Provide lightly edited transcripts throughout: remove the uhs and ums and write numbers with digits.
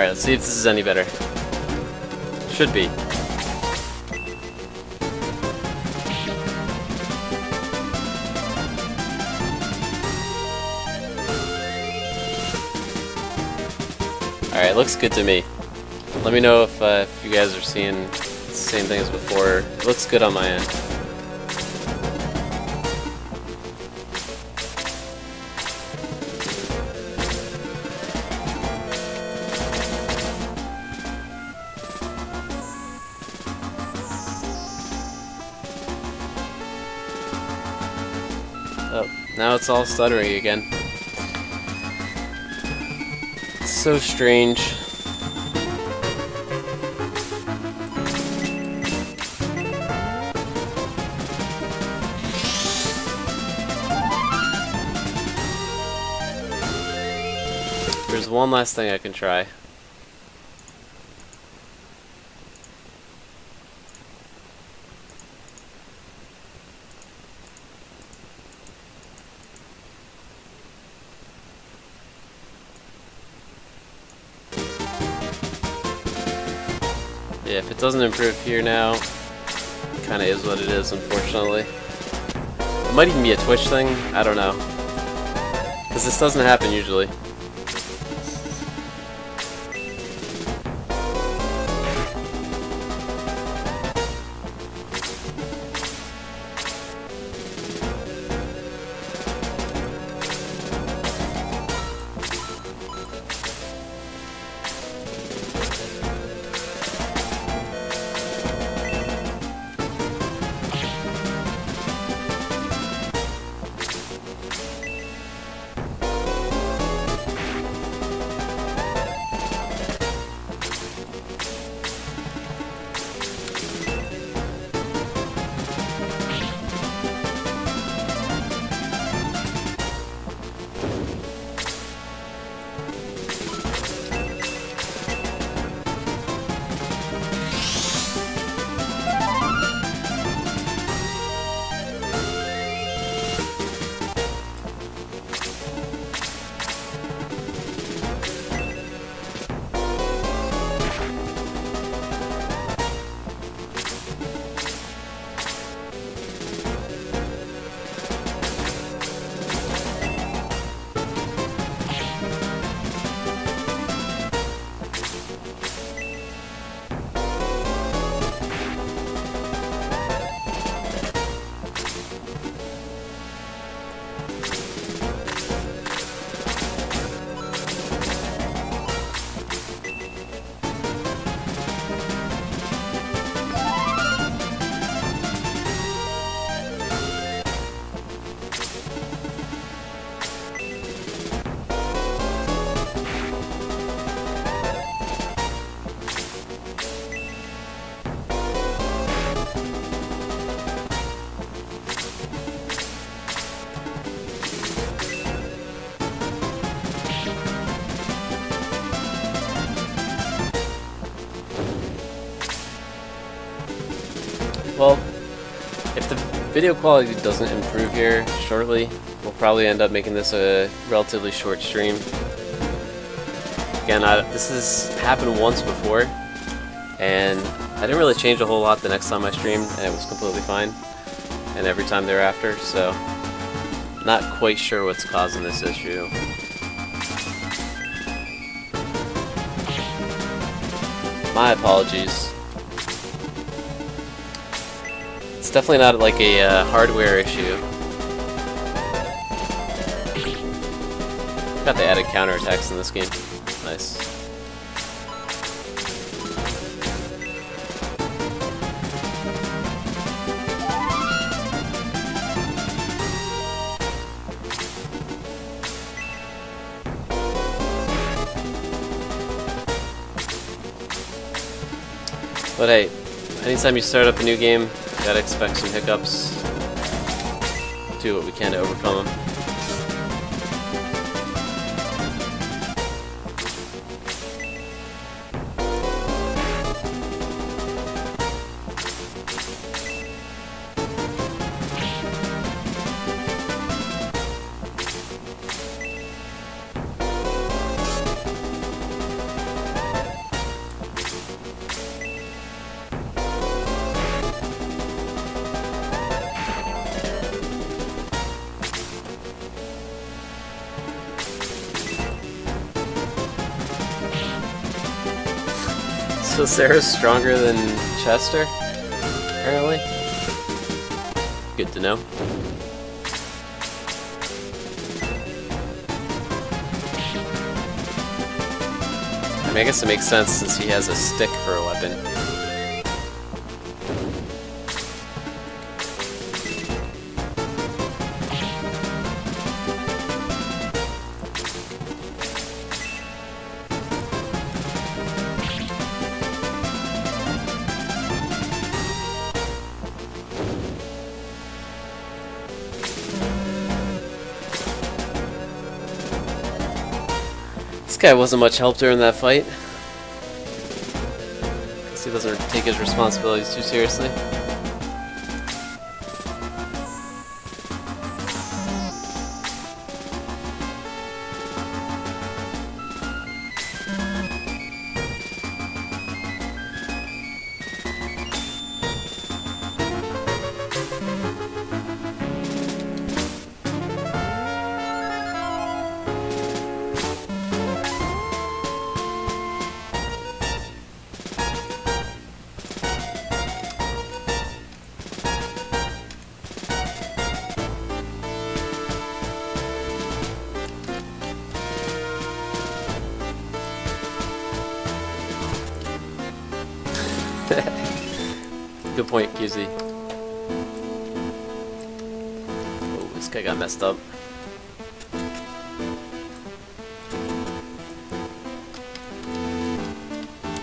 Alright, let's see if this is any better. Should be. Alright, looks good to me. Let me know if you guys are seeing the same thing as before. It looks good on my end. Oh, now it's all stuttering again. It's so strange. There's one last thing I can try. Yeah, if it doesn't improve here now, it kinda is what it is, unfortunately. It might even be a Twitch thing, I don't know. Because this doesn't happen usually. Well, if the video quality doesn't improve here shortly, we'll probably end up making this a relatively short stream. Again, this has happened once before, and I didn't really change a whole lot the next time I streamed, and it was completely fine, and every time thereafter, so not quite sure what's causing this issue. My apologies. It's definitely not like a hardware issue. Got the added counterattacks in this game. Nice. But hey, anytime you start up a new game, you gotta expect some hiccups. Do what we can to overcome them. So Sarah's stronger than Chester, apparently. Good to know. I mean, I guess it makes sense since he has a stick for a weapon. This guy wasn't much help during that fight. Guess he doesn't take his responsibilities too seriously. Good point, QZ. Oh, this guy got messed up.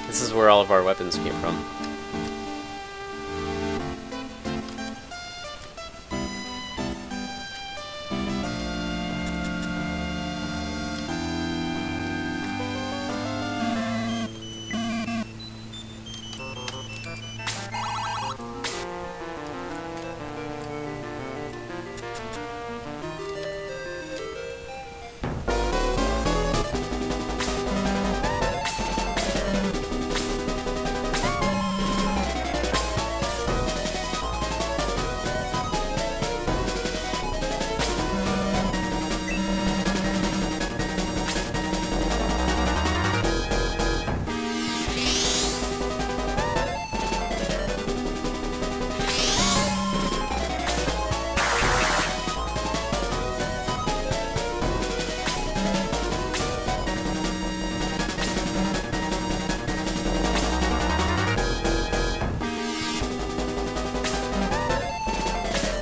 This is where all of our weapons came from.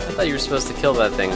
I thought you were supposed to kill that thing.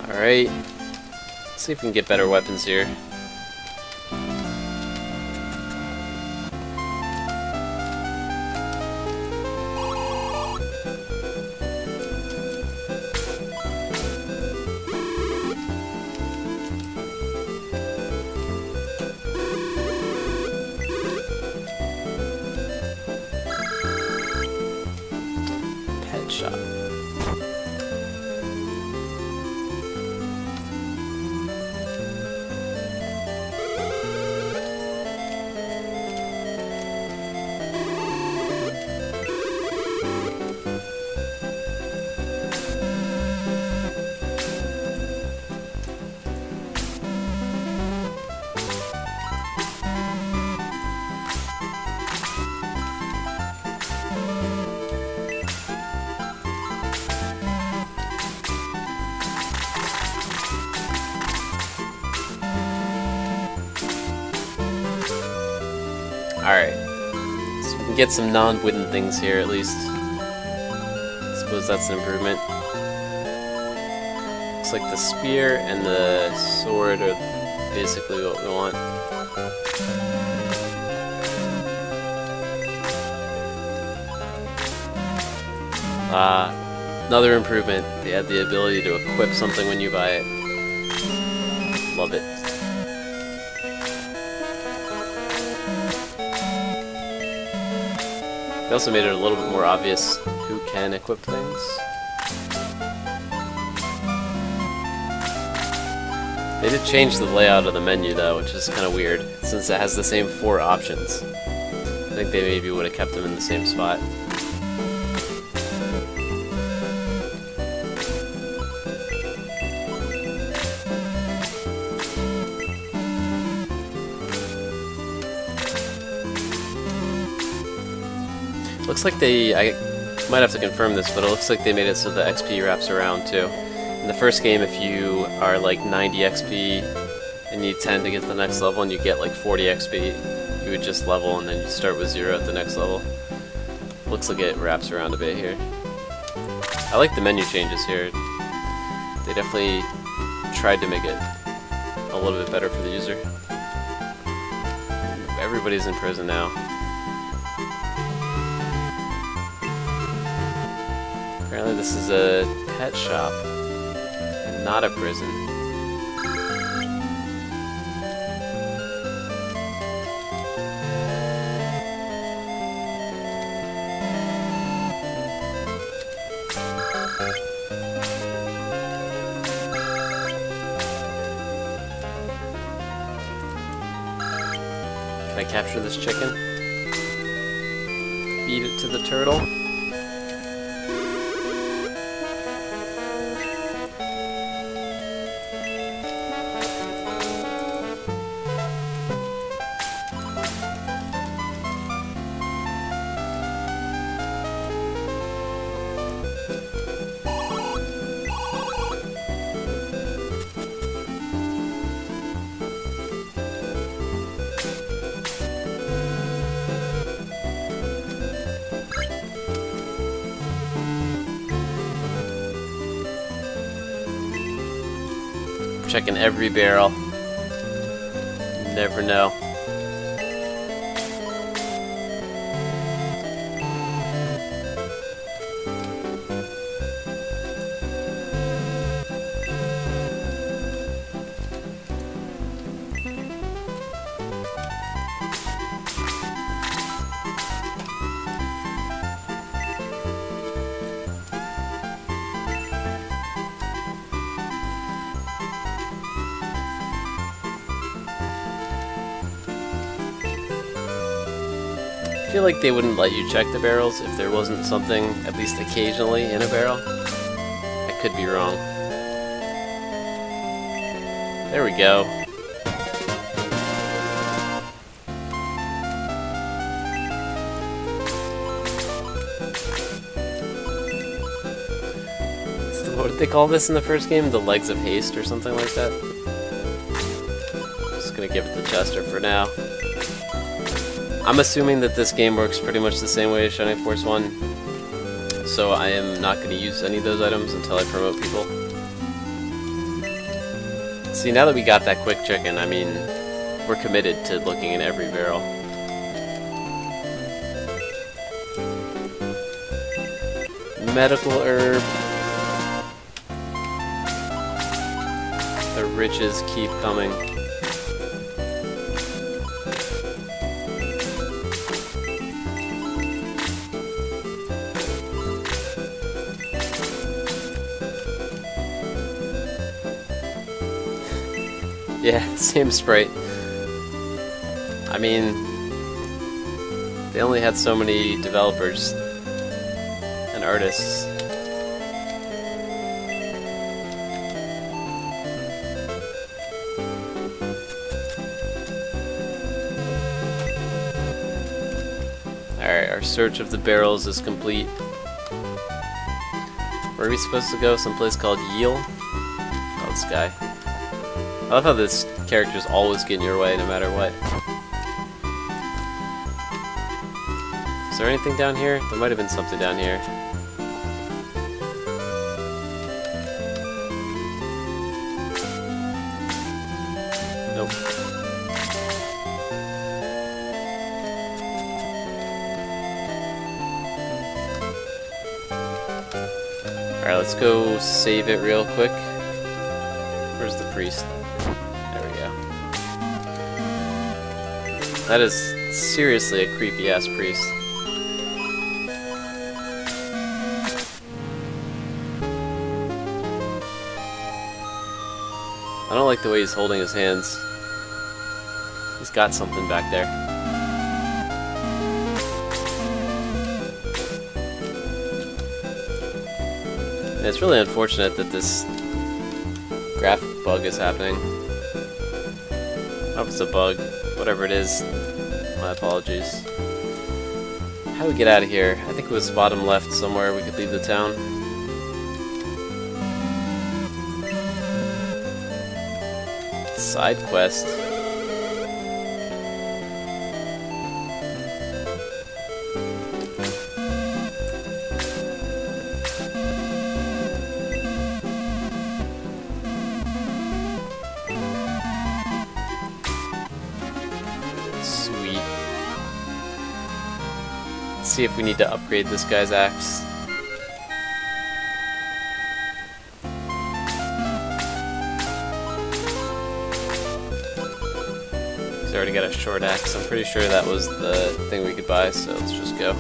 Alright, let's see if we can get better weapons here. shop. Alright, so we can get some non-wooden things here at least. I suppose that's an improvement. Looks like the spear and the sword are basically what we want. Another improvement. They add the ability to equip something when you buy it. Love it. They also made it a little bit more obvious who can equip things. They did change the layout of the menu though, which is kind of weird, since it has the same 4 options. I think they maybe would have kept them in the same spot. Looks like I might have to confirm this, but it looks like they made it so the XP wraps around too. In the first game, if you are like 90 XP and you need 10 to get to the next level and you get like 40 XP, you would just level and then you start with 0 at the next level. Looks like it wraps around a bit here. I like the menu changes here. They definitely tried to make it a little bit better for the user. Everybody's in prison now. Apparently this is a pet shop, and not a prison. Can I capture this chicken? Feed it to the turtle? Checking every barrel. You never know. I feel like they wouldn't let you check the barrels if there wasn't something, at least occasionally, in a barrel. I could be wrong. There we go. What did they call this in the first game? The Legs of Haste or something like that? Just gonna give it to Chester for now. I'm assuming that this game works pretty much the same way as Shining Force 1, so I am not going to use any of those items until I promote people. See, now that we got that quick chicken, I mean, we're committed to looking in every barrel. Medical herb. The riches keep coming. Yeah, same sprite. I mean, they only had so many developers and artists. Alright, our search of the barrels is complete. Where are we supposed to go? Someplace called Yeel? Oh, this guy. I love how this character's always getting your way no matter what. Is there anything down here? There might have been something down here. Nope. Alright, let's go save it real quick. Where's the priest? There we go. That is seriously a creepy ass priest. I don't like the way he's holding his hands. He's got something back there. And it's really unfortunate that this graphic bug is happening. I don't know if it's a bug. Whatever it is, my apologies. How do we get out of here? I think it was bottom left somewhere we could leave the town. Side quest. Sweet. Let's see if we need to upgrade this guy's axe. Already got a short axe. I'm pretty sure that was the thing we could buy, so let's just go.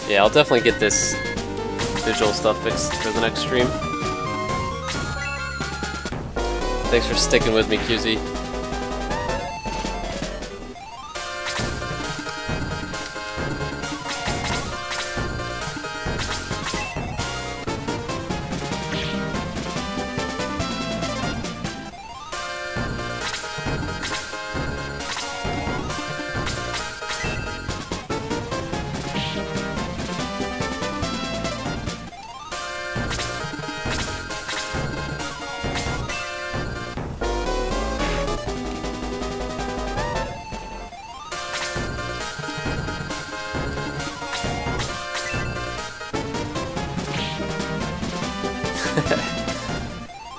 Yeah, I'll definitely get this visual stuff fixed for the next stream. Thanks for sticking with me, QZ.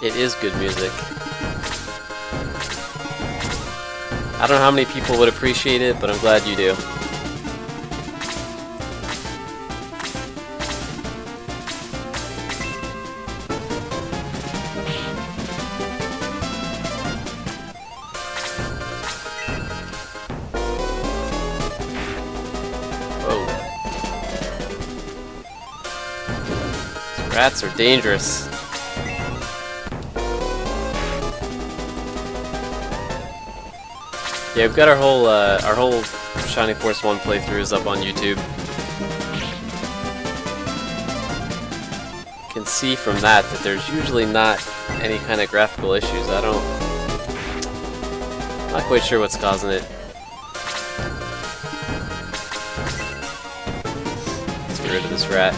It is good music. I don't know how many people would appreciate it, but I'm glad you do. Whoa. These rats are dangerous. Yeah, we've got our whole Shining Force 1 playthrough is up on YouTube. You can see from that there's usually not any kind of graphical issues. I'm not quite sure what's causing it. Let's get rid of this rat.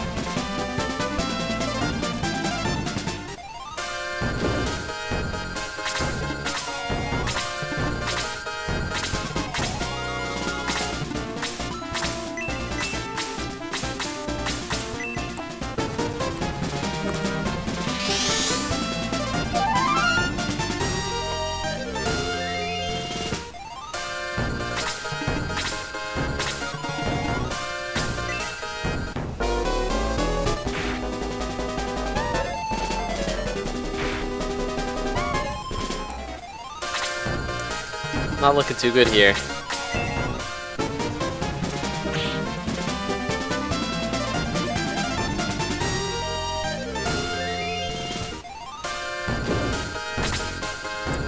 Not looking too good here.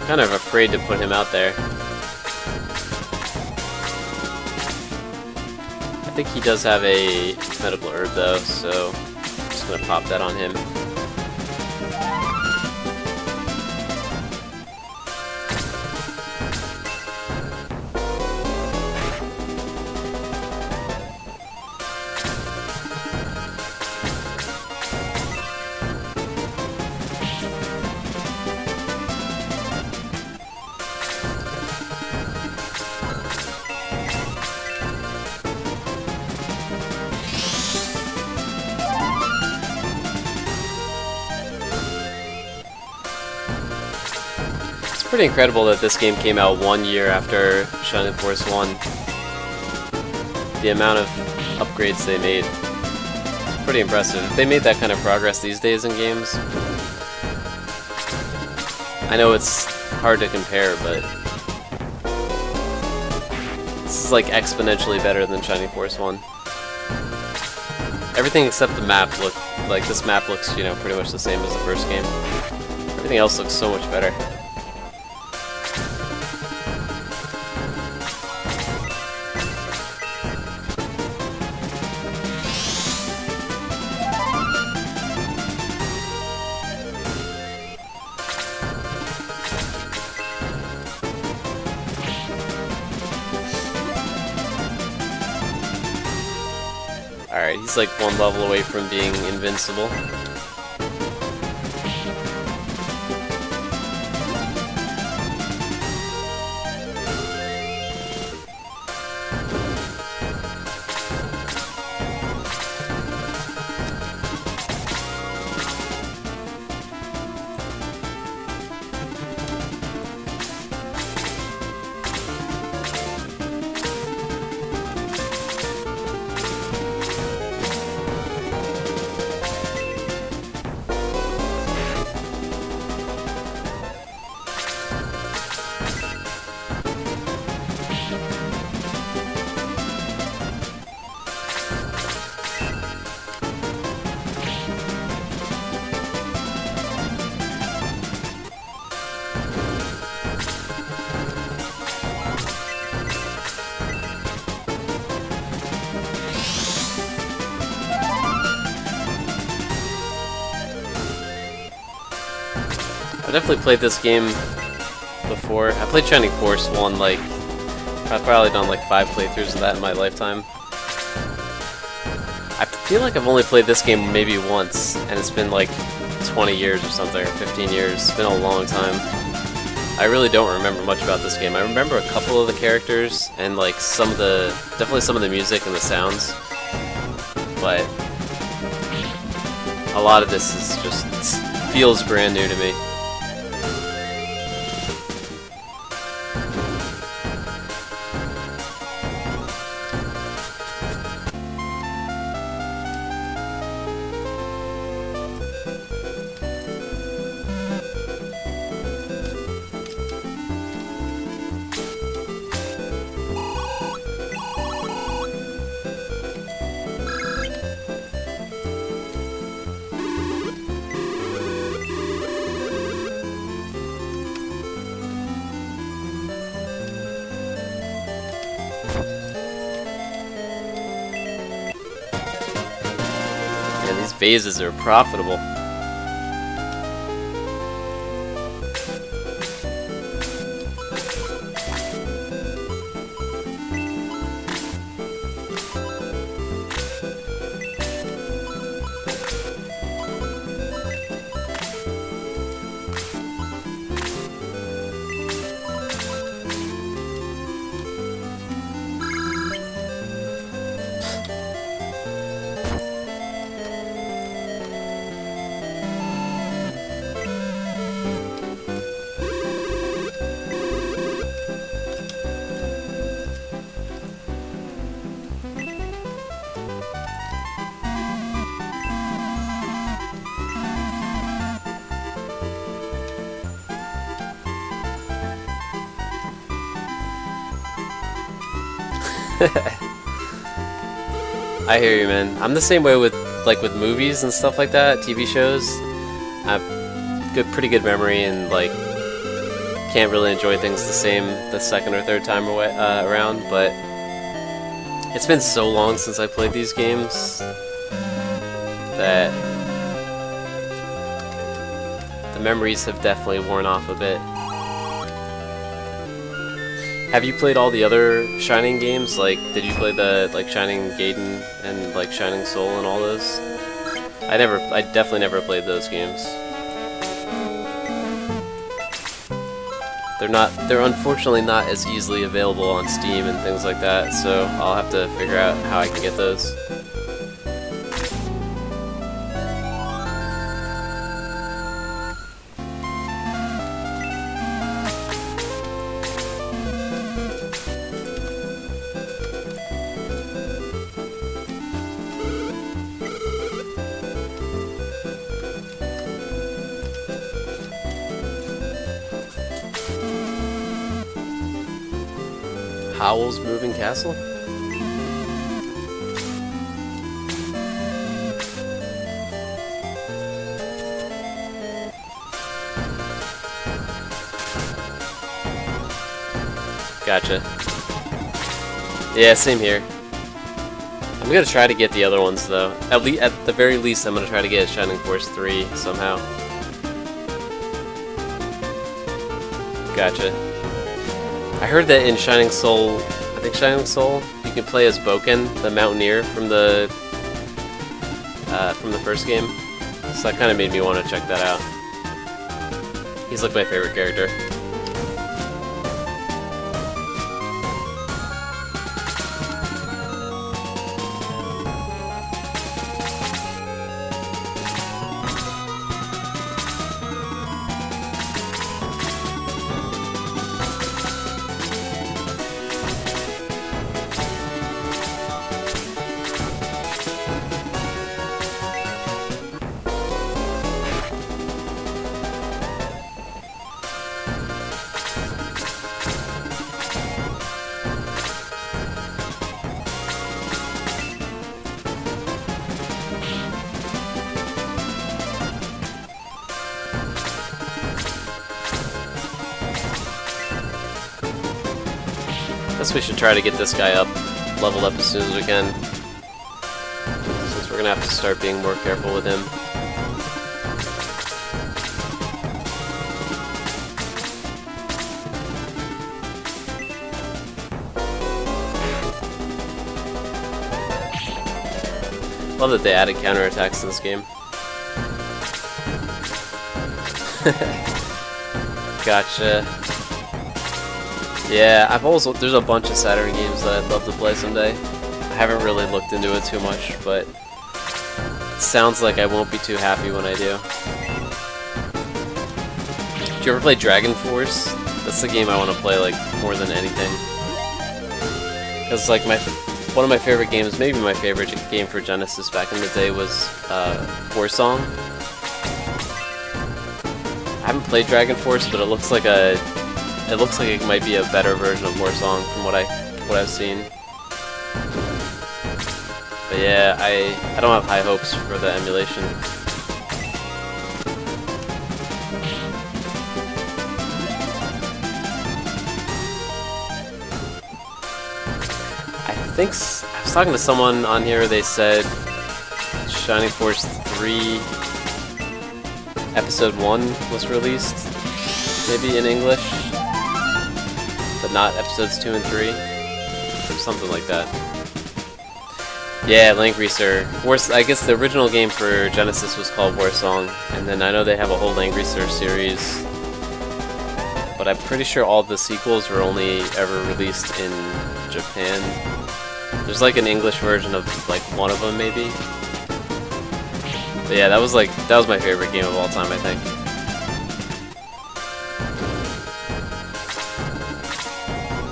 Kind of afraid to put him out there. I think he does have a medical herb though, so I'm just gonna pop that on him. Pretty incredible that this game came out 1 year after Shining Force 1. The amount of upgrades they made. It's pretty impressive. If they made that kind of progress these days in games, I know it's hard to compare, but this is like exponentially better than Shining Force 1. Everything except the map look like this map looks, you know, pretty much the same as the first game. Everything else looks so much better. Alright, he's like one level away from being invincible. I definitely played this game before. I played Shining Force 1, like, I've probably done like 5 playthroughs of that in my lifetime. I feel like I've only played this game maybe once, and it's been like 20 years or something, or 15 years. It's been a long time. I really don't remember much about this game. I remember a couple of the characters, and like some of the, definitely some of the music and the sounds, but a lot of this is just, feels brand new to me. And these phases are profitable. I hear you, man. I'm the same way with with movies and stuff like that, TV shows. I have pretty good memory and like can't really enjoy things the second or third time around. But it's been so long since I played these games that the memories have definitely worn off a bit. Have you played all the other Shining games? Like, did you play the Shining Gaiden and like Shining Soul and all those? I definitely never played those games. They're unfortunately not as easily available on Steam and things like that, so I'll have to figure out how I can get those. Howel's Moving Castle? Gotcha. Yeah, same here. I'm gonna try to get the other ones though. At the very least, I'm gonna try to get Shining Force 3 somehow. Gotcha. I heard that in Shining Soul, I think Shining Soul, you can play as Boken, the Mountaineer from the first game. So that kind of made me want to check that out. He's like my favorite character. Guess we should try to get this guy leveled up as soon as we can, since we're gonna have to start being more careful with him. Love that they added counterattacks to this game. Gotcha. Yeah, there's a bunch of Saturn games that I'd love to play someday. I haven't really looked into it too much, but it sounds like I won't be too happy when I do. Did you ever play Dragon Force? That's the game I want to play like more than anything. Because like one of my favorite games, maybe my favorite game for Genesis back in the day was Warsong. I haven't played Dragon Force, but it looks like it might be a better version of Warsong from what I've seen. But yeah, I don't have high hopes for the emulation. I was talking to someone on here, they said Shining Force 3 Episode 1 was released, maybe in English, but not Episodes 2 and 3, or something like that. Yeah, Langrisser. I guess the original game for Genesis was called Warsong, and then I know they have a whole Langrisser series, but I'm pretty sure all the sequels were only ever released in Japan. There's like an English version of like one of them maybe. But yeah, that was my favorite game of all time, I think.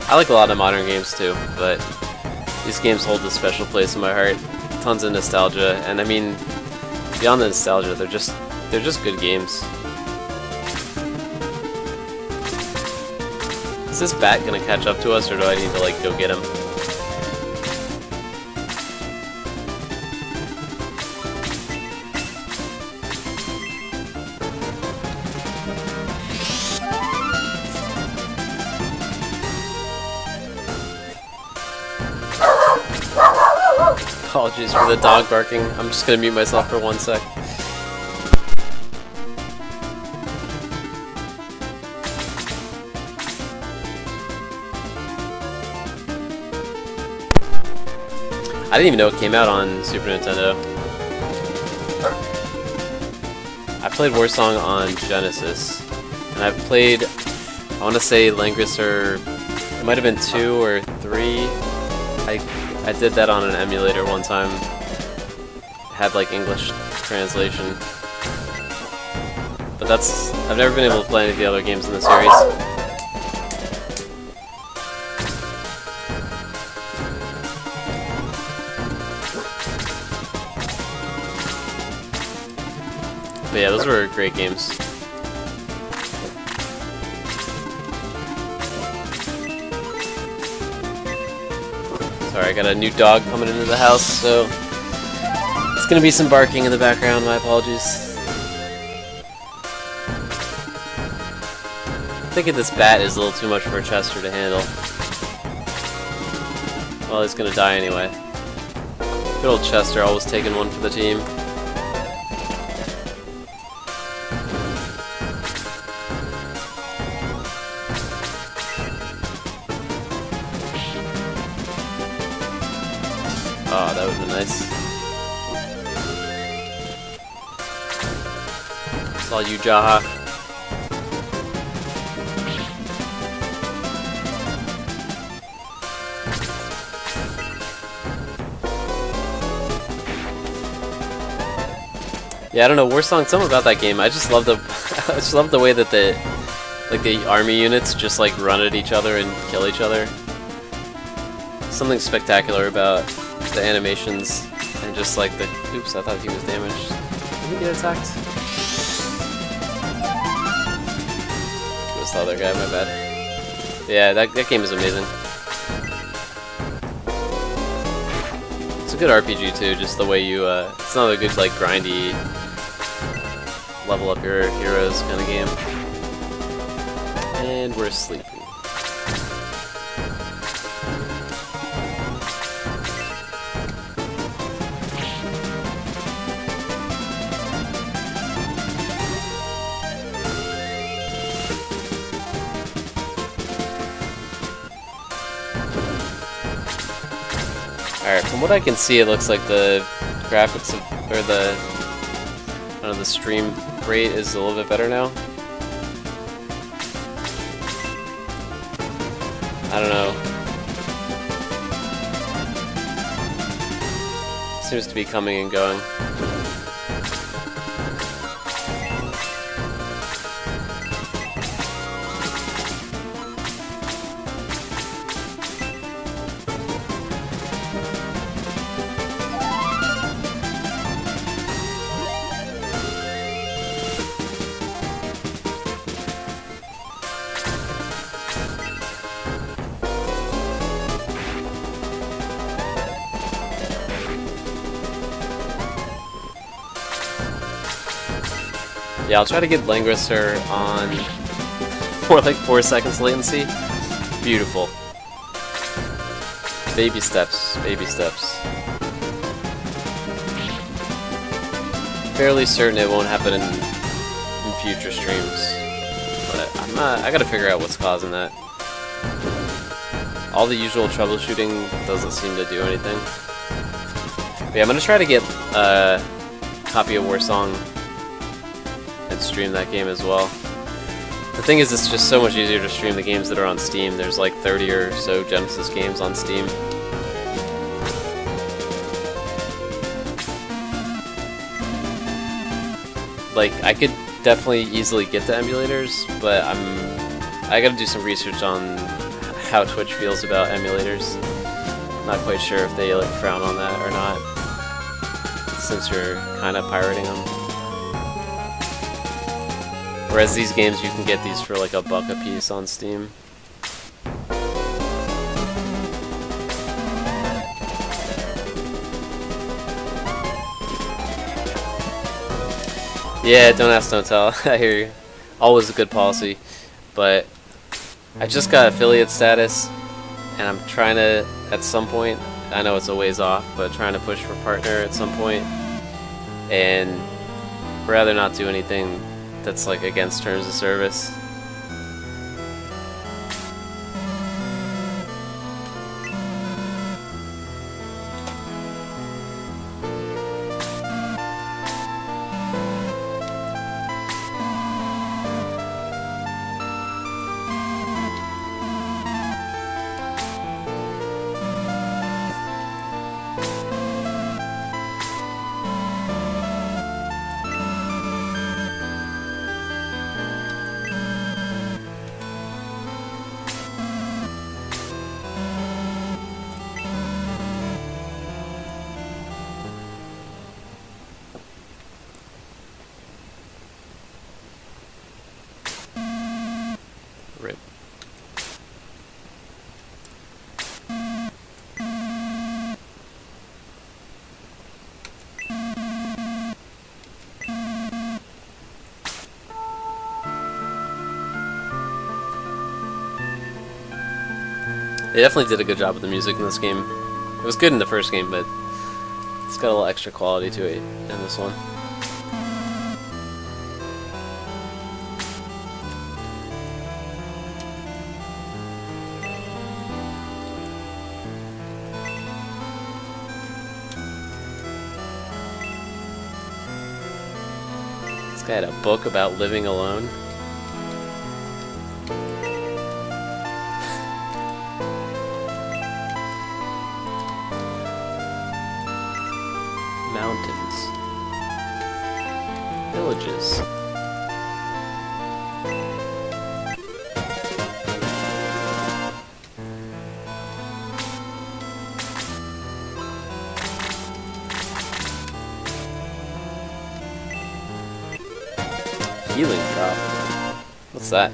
I like a lot of modern games too, but these games hold a special place in my heart. Tons of nostalgia, and I mean, beyond the nostalgia, they're just good games. Is this bat gonna catch up to us, or do I need to like go get him? Apologies for the dog barking. I'm just gonna mute myself for 1 sec. I didn't even know it came out on Super Nintendo. I played Warsong on Genesis, and I've played, I want to say Langrisser, it might have been 2 or 3. I did that on an emulator one time. It had like English translation. But I've never been able to play any of the other games in the series. But yeah, those were great games. Sorry, I got a new dog coming into the house, so it's gonna be some barking in the background, my apologies. I'm thinking this bat is a little too much for Chester to handle. Well, he's gonna die anyway. Good old Chester, always taking one for the team. Oh, that would have been nice. It's all you, Jaha. Yeah, I don't know, Warsong, something about that game. I just love the I just love the way that the army units just like run at each other and kill each other. Something spectacular about the animations and just like the oops, I thought he was damaged. Did he get attacked? It was the other guy, my bad. Yeah, that game is amazing. It's a good RPG too, just the way you it's not a good like grindy level up your heroes kind of game. And we're sleeping. Alright, from what I can see, it looks like the graphics of, or the, I don't know, the stream rate is a little bit better now. I don't know. Seems to be coming and going. Yeah, I'll try to get Langrisser on for like 4 seconds latency. Beautiful. Baby steps, baby steps. Fairly certain it won't happen in future streams, but I gotta figure out what's causing that. All the usual troubleshooting doesn't seem to do anything. But yeah, I'm gonna try to get a copy of Warsong and stream that game as well. The thing is, it's just so much easier to stream the games that are on Steam. There's like 30 or so Genesis games on Steam. Like, I could definitely easily get the emulators, but I gotta do some research on how Twitch feels about emulators. Not quite sure if they like frown on that or not, since you're kind of pirating them. Whereas these games, you can get these for like $1 a piece on Steam. Yeah, don't ask, don't tell. I hear you. Always a good policy. But I just got affiliate status, and I'm trying to, at some point, I know it's a ways off, but trying to push for partner at some point, and rather not do anything that's like against terms of service. Rip. They definitely did a good job with the music in this game. It was good in the first game, but it's got a little extra quality to it in this one. This guy had a book about living alone. Mountains. Villages. Healing drop. What's that?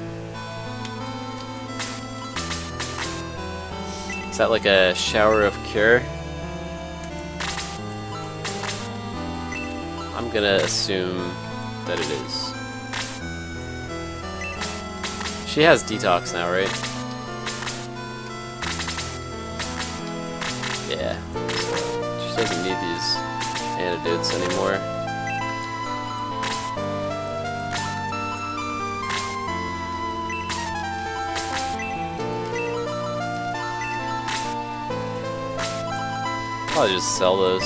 Is that like a shower of cure? I'm gonna assume that it is. She has detox now, right? Yeah. She doesn't need these antidotes anymore. Probably just sell those.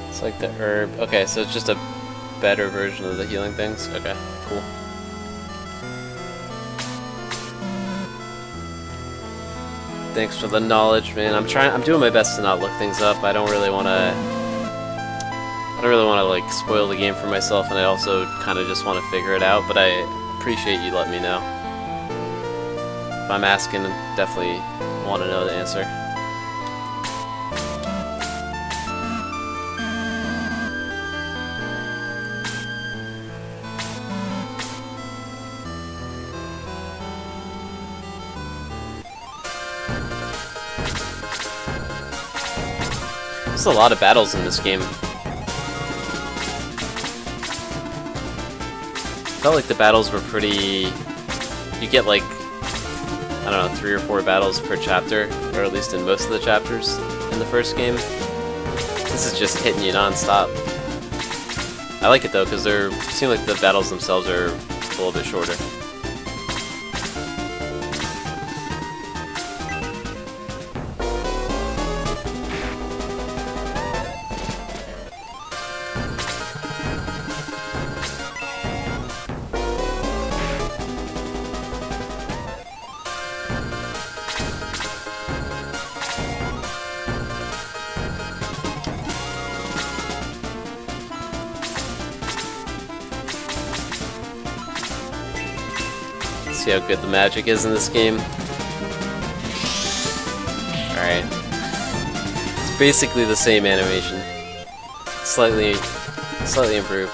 It's like the herb. Okay, so it's just a better version of the healing things. Okay, cool. Thanks for the knowledge, man. I'm doing my best to not look things up. I don't really want to like spoil the game for myself, and I also kind of just want to figure it out, but I appreciate you letting me know. If I'm asking, definitely want to know the answer. There's a lot of battles in this game. Felt like the battles were pretty... You get like, I don't know, 3 or 4 battles per chapter, or at least in most of the chapters in the first game. This is just hitting you non-stop. I like it though, because they seem like the battles themselves are a little bit shorter. See how good the magic is in this game. Alright. It's basically the same animation. Slightly improved.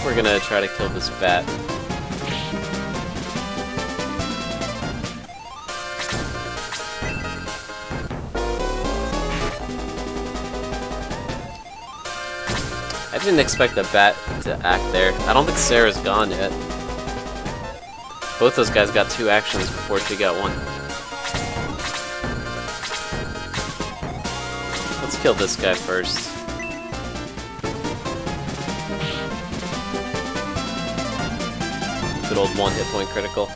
we're gonna try to kill this bat. I didn't expect the bat to act there. I don't think Sarah's gone yet. Both those guys got 2 actions before she got 1. Let's kill this guy first. Good old 1 hit point critical.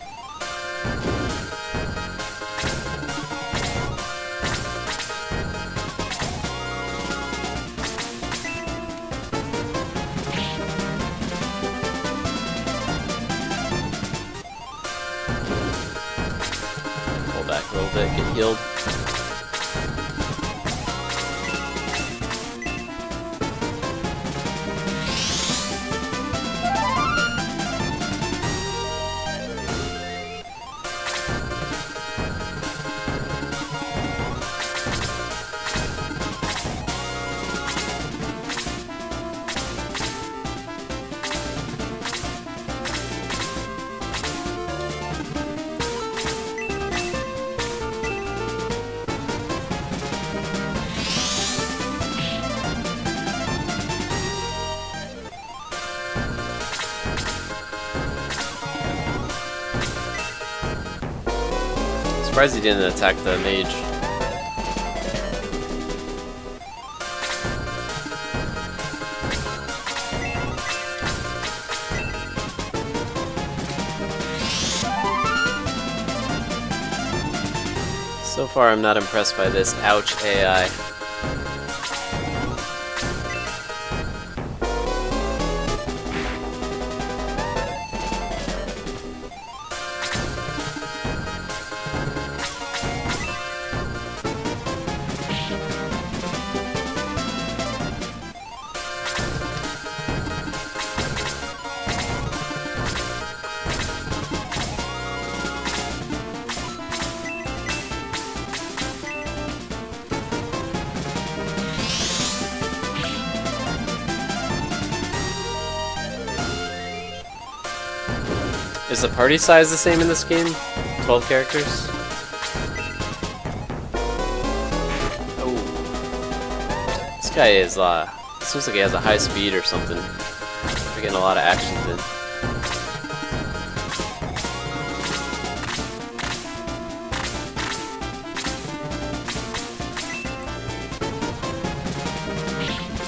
Pull back a little bit, get healed. Surprised he didn't attack the mage. So far, I'm not impressed by this ouch AI. Is the party size the same in this game? 12 characters? Oh. This guy is, it seems like he has a high speed or something. We're getting a lot of actions in.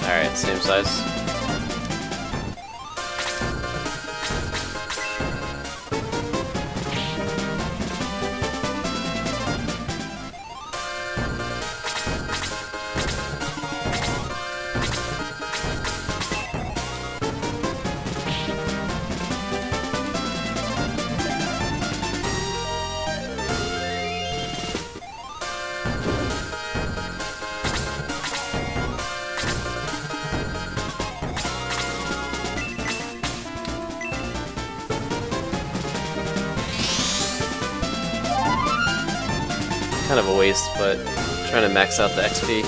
Alright, same size. Kind of a waste, but I'm trying to max out the XP.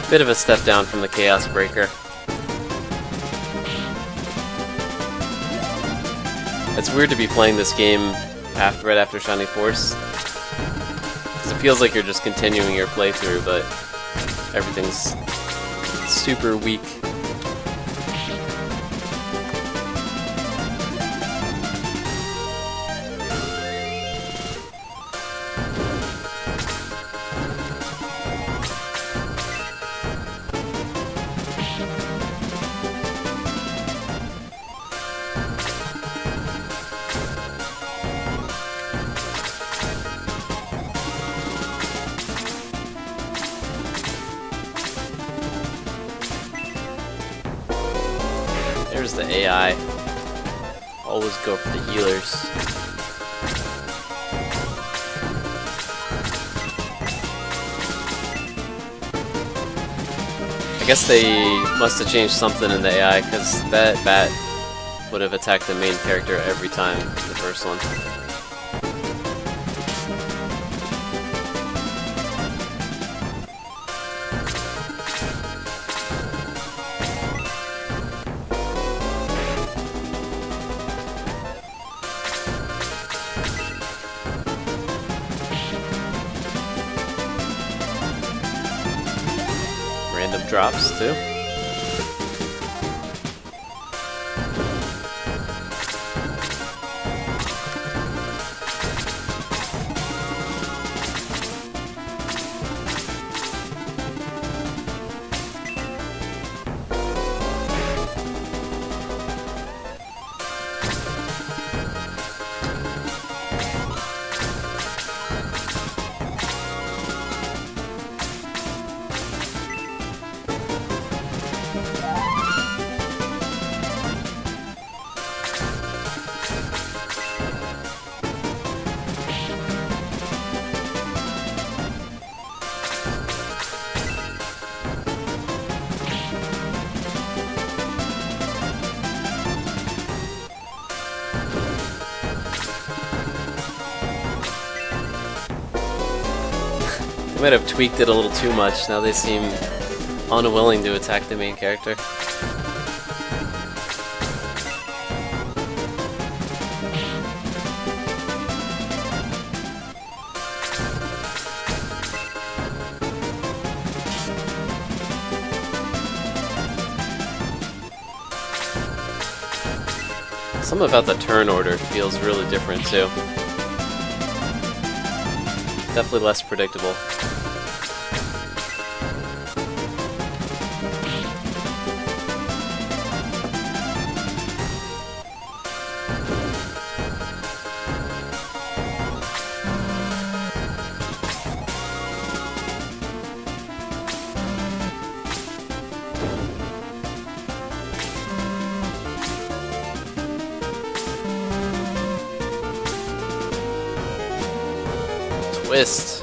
Bit of a step down from the Chaos Breaker. It's weird to be playing this game right after Shining Force, because it feels like you're just continuing your playthrough, but everything's super weak. There's the AI. always go for the healers. I guess they must have changed something in the AI, because that bat would have attacked the main character every time in the first one. Random drops too. They might have tweaked it a little too much. Now they seem unwilling to attack the main character. Something about the turn order feels really different too. Definitely less predictable. Twist.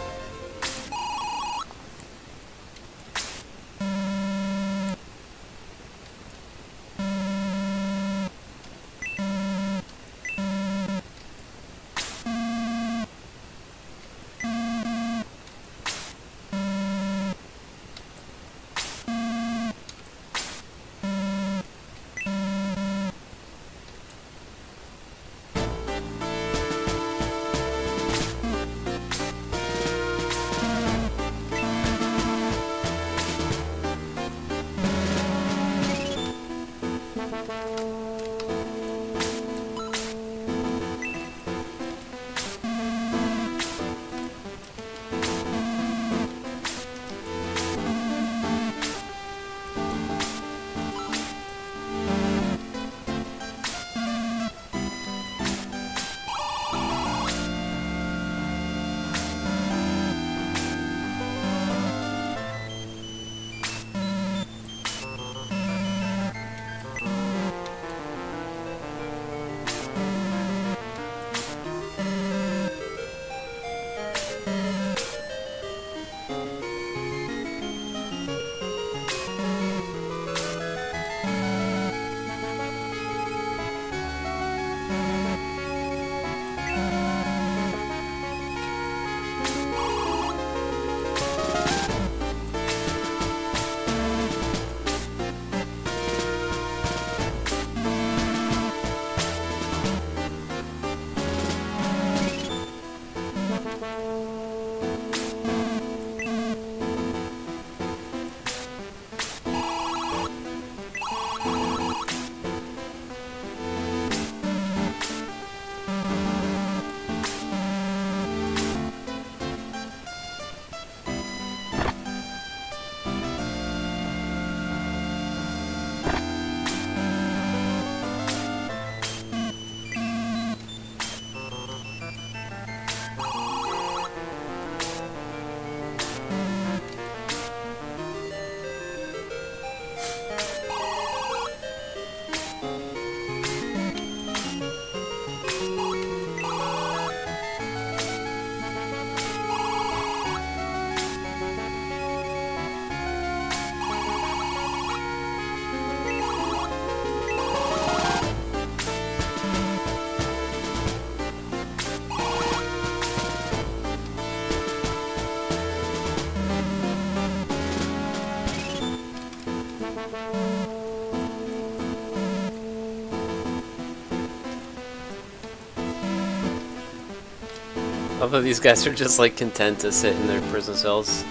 Although these guys are just like content to sit in their prison cells.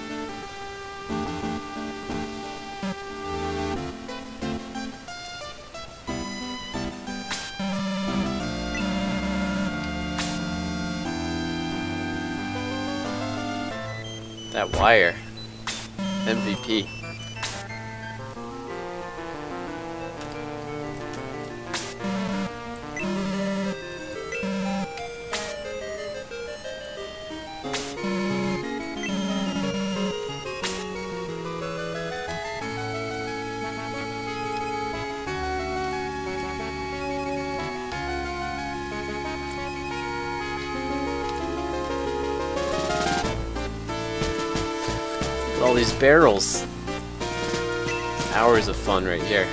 That wire. MVP. All these barrels. Hours of fun right here.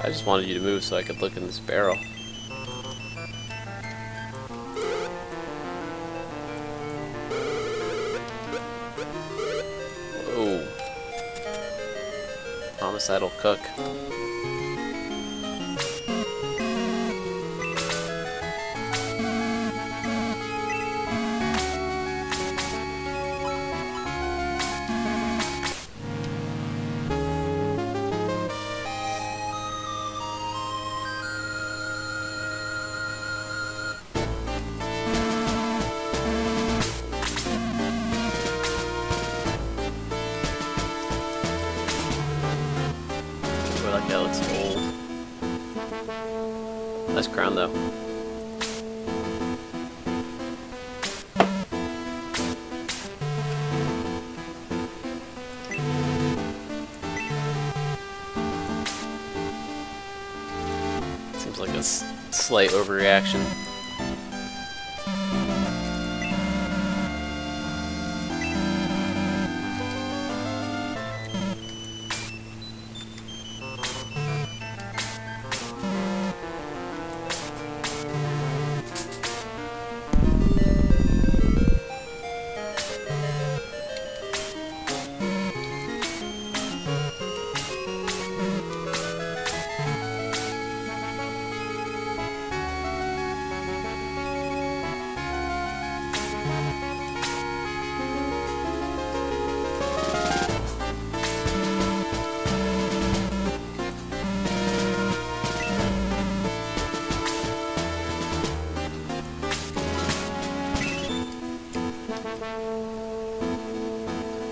I just wanted you to move so I could look in this barrel. Whoa. Promise that'll cook. That looks old. Nice crown though. Seems like a slight overreaction.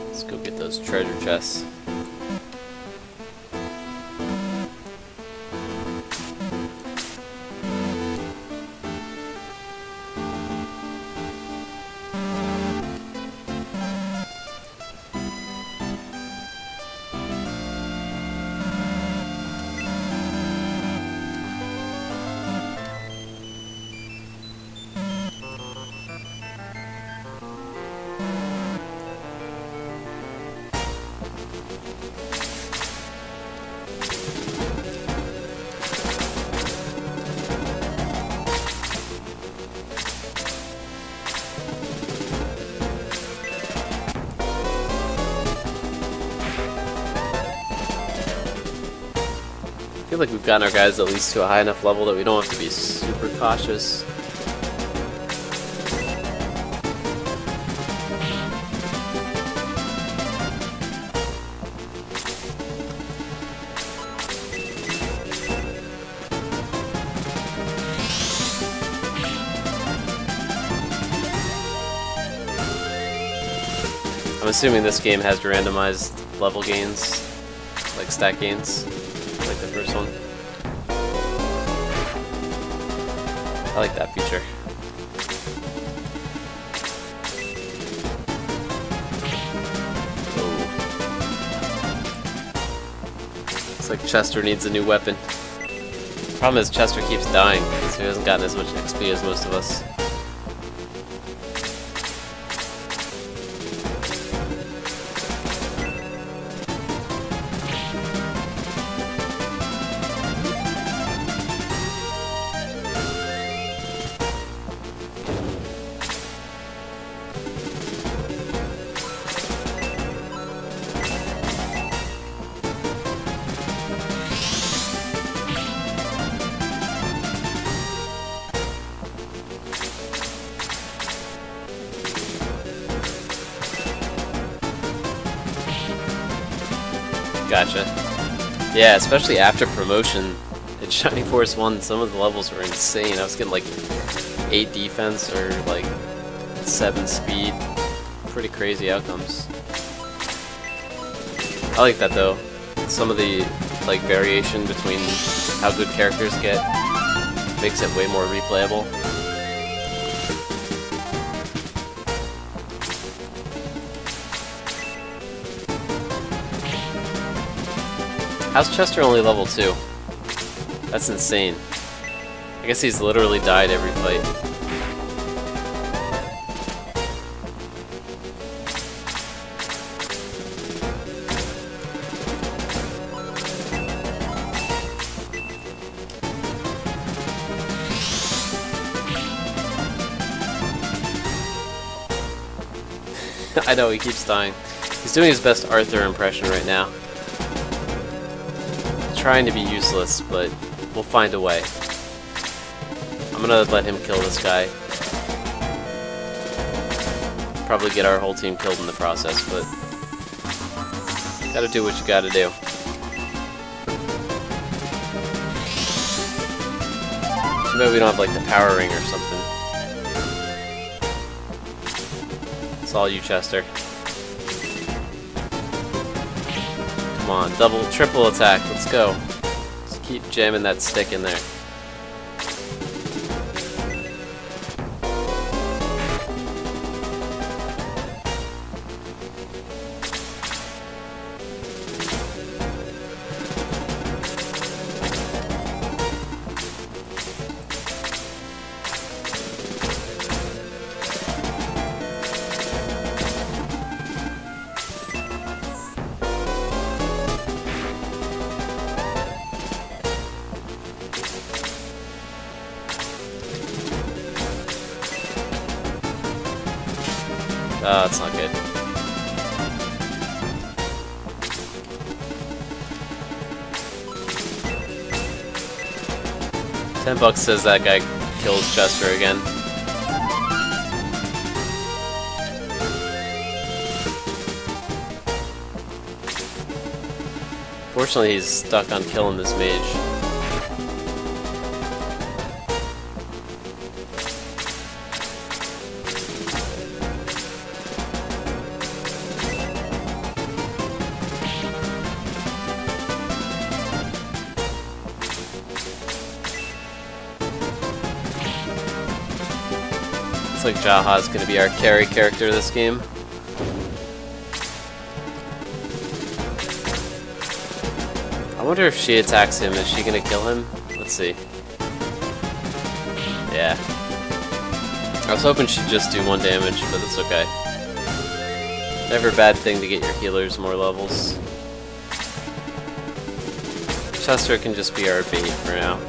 Let's go get those treasure chests. I feel like we've gotten our guys at least to a high enough level that we don't have to be super cautious. I'm assuming this game has randomized level gains, like stat gains, like the first one. I like that feature. Oh. Looks like Chester needs a new weapon. Problem is Chester keeps dying, so he hasn't gotten as much XP as most of us. Gotcha. Yeah, especially after promotion in Shining Force 1, some of the levels were insane. I was getting like 8 defense or like 7 speed. Pretty crazy outcomes. I like that though. Some of the like variation between how good characters get makes it way more replayable. How's Chester only level 2? That's insane. I guess he's literally died every fight. I know, he keeps dying. He's doing his best Arthur impression right now. Trying to be useless, but we'll find a way. I'm gonna let him kill this guy. Probably get our whole team killed in the process, but gotta do what you gotta do. Too bad we don't have like the power ring or something. It's all you, Chester. Come on, double, triple attack, let's go. Just keep jamming that stick in there. Oh, that's not good. $10 says that guy kills Chester again. Fortunately, he's stuck on killing this mage. Like Jaha's gonna be our carry character this game. I wonder if she attacks him, is she gonna kill him? Let's see. Yeah. I was hoping she'd just do 1 damage, but it's okay. Never a bad thing to get your healers more levels. Chester can just be our bait for now.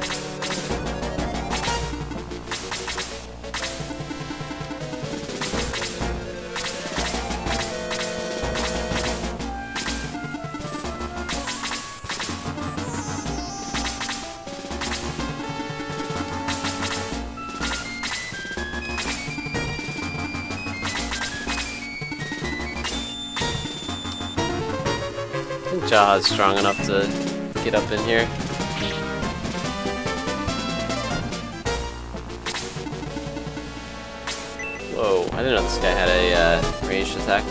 I think Jaha's strong enough to get up in here. Whoa, I didn't know this guy had a ranged attack.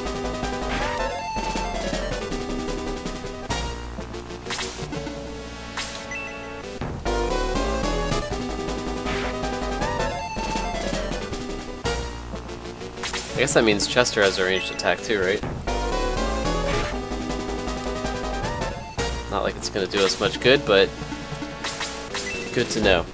I guess that means Chester has a ranged attack too, right? Not like it's gonna do us much good, but good to know.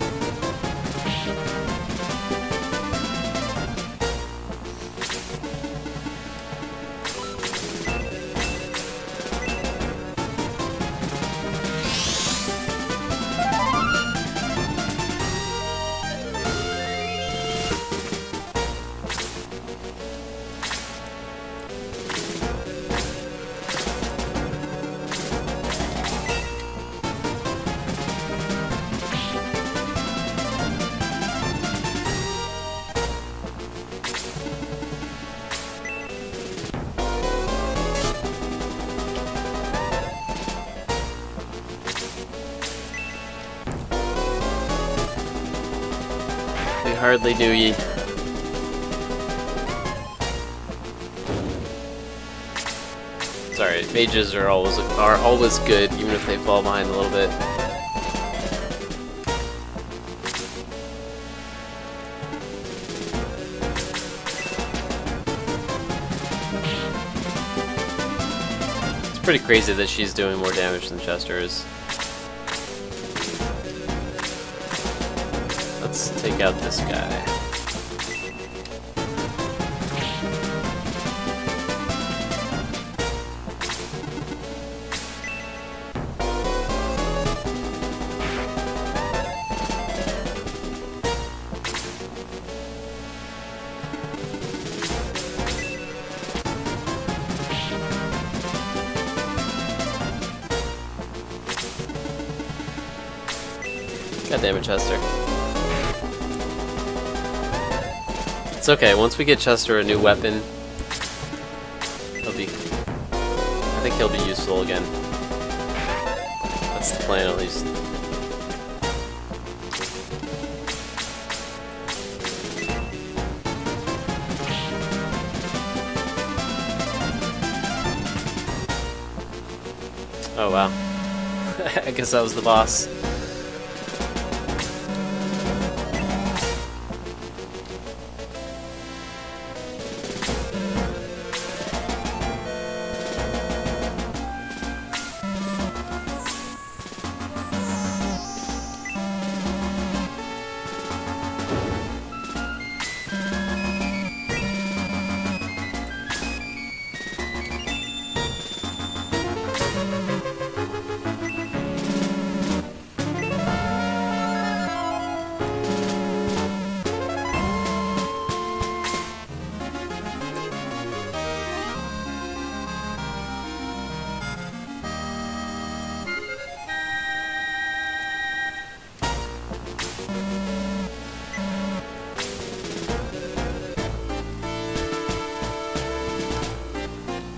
hardly knew ye. Sorry, mages are always good, even if they fall behind a little bit. It's pretty crazy that she's doing more damage than Chester is. Let's take out this guy. God damn it, Chester. It's okay, once we get Chester a new weapon, I think he'll be useful again. That's the plan, at least. Oh wow. I guess that was the boss.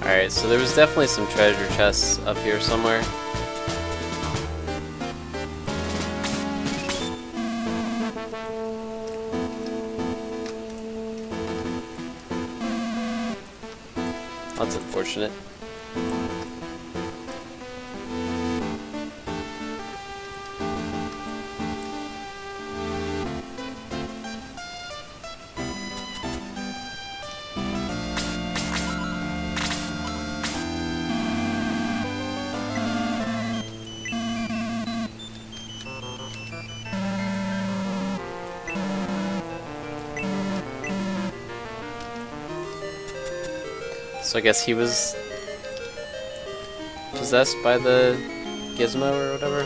Alright, so there was definitely some treasure chests up here somewhere. That's unfortunate. So I guess he was possessed by the gizmo or whatever.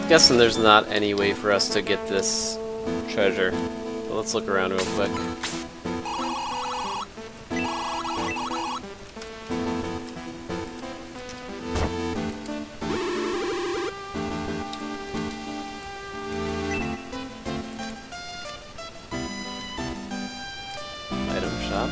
Guessing there's not any way for us to get this treasure. But let's look around real quick. Item shop.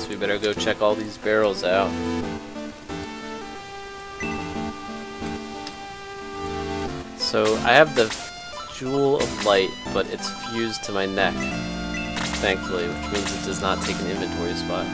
We better go check all these barrels out. So I have the Jewel of Light, but it's fused to my neck, thankfully, which means it does not take an inventory spot.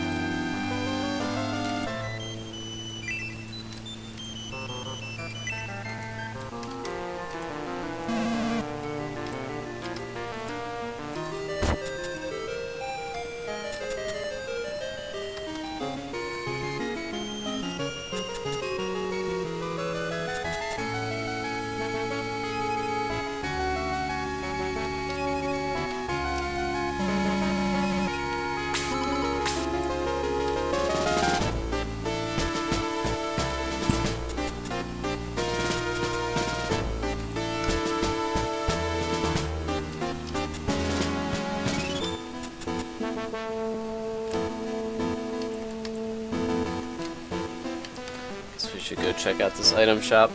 Should go check out this item shop.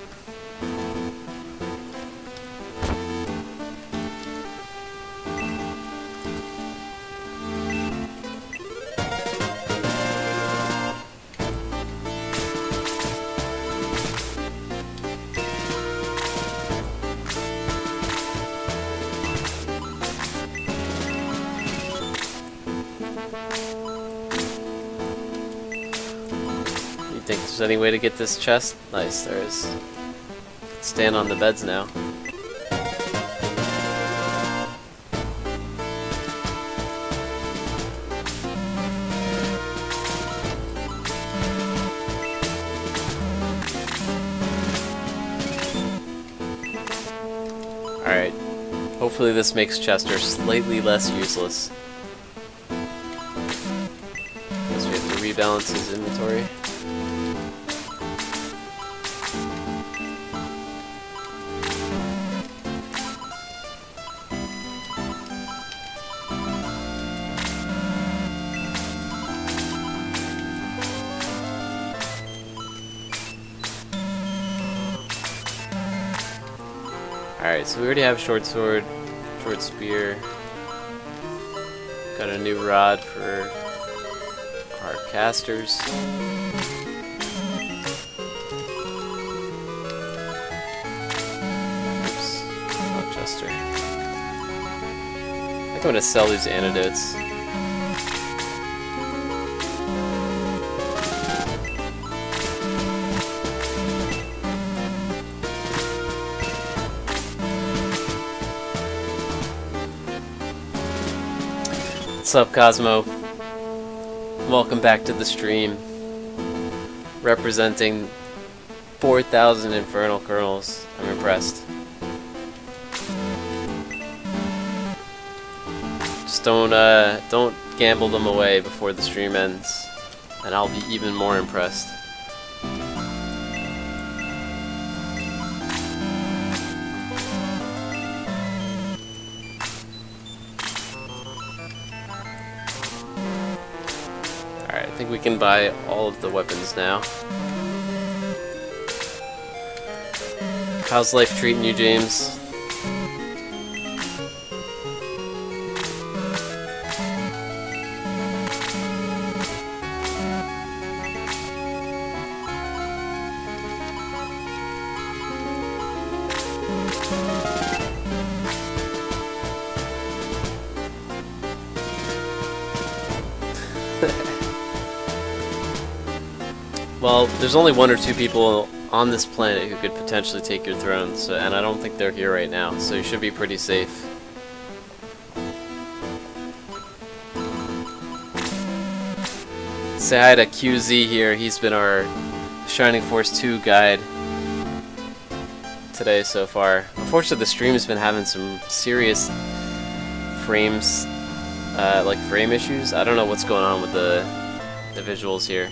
Think there's any way to get this chest? Nice, there is. Stand on the beds now. Alright. Hopefully this makes Chester slightly less useless. Guess we have to rebalance his inventory. Alright, so we already have short sword, short spear. Got a new rod for our casters. Oops, not Chester. I think I'm gonna sell these antidotes. What's up, Cosmo? Welcome back to the stream. Representing 4,000 Infernal Colonels. I'm impressed. Just don't gamble them away before the stream ends, and I'll be even more impressed. Alright, I think we can buy all of the weapons now. How's life treating you, James? Well, there's only one or two people on this planet who could potentially take your throne, so, and I don't think they're here right now, so you should be pretty safe. Say hi to QZ here, he's been our Shining Force 2 guide today so far. Unfortunately, the stream has been having some serious frames, like frame issues. I don't know what's going on with the visuals here.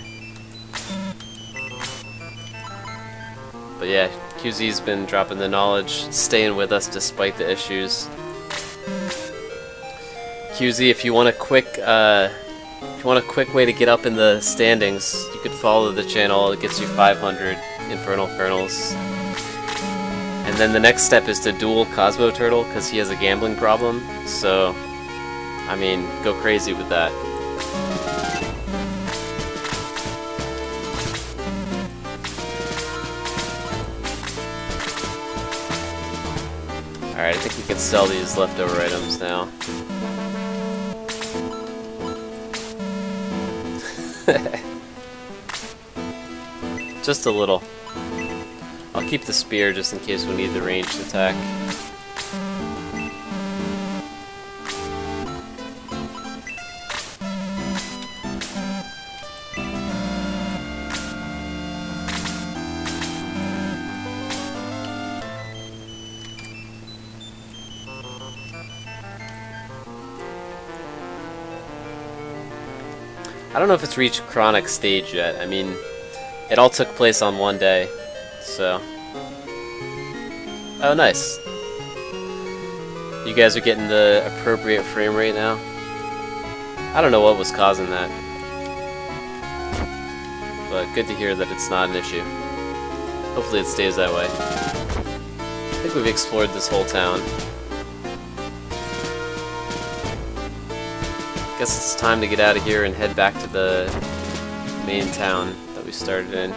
But yeah, QZ's been dropping the knowledge, staying with us despite the issues. QZ, if you want a quick way to get up in the standings, you could follow the channel. It gets you 500 Infernal Colonels. And then the next step is to duel Cosmo Turtle, because he has a gambling problem. So, I mean, go crazy with that. Alright, I think we can sell these leftover items now. Just a little. I'll keep the spear just in case we need the ranged attack. I don't know if it's reached Chronic stage yet. I mean, it all took place on one day, so... Oh, nice. You guys are getting the appropriate frame rate now? I don't know what was causing that. But good to hear that it's not an issue. Hopefully it stays that way. I think we've explored this whole town. Guess it's time to get out of here and head back to the main town that we started in.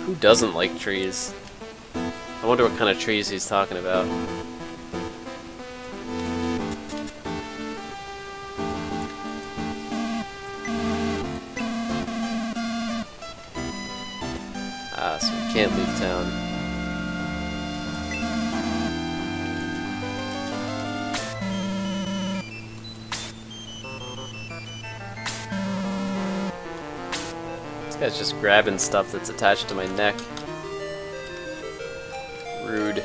Who doesn't like trees? I wonder what kind of trees he's talking about. Ah, so we can't leave town. This guy's just grabbing stuff that's attached to my neck. Rude.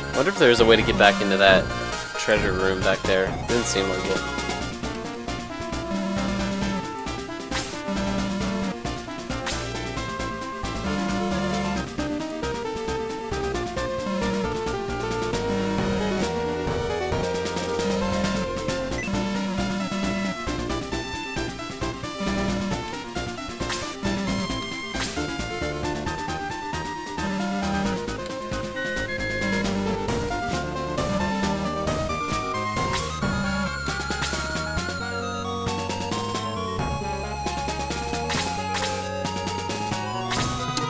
I wonder if there's a way to get back into that treasure room back there. Didn't seem like it.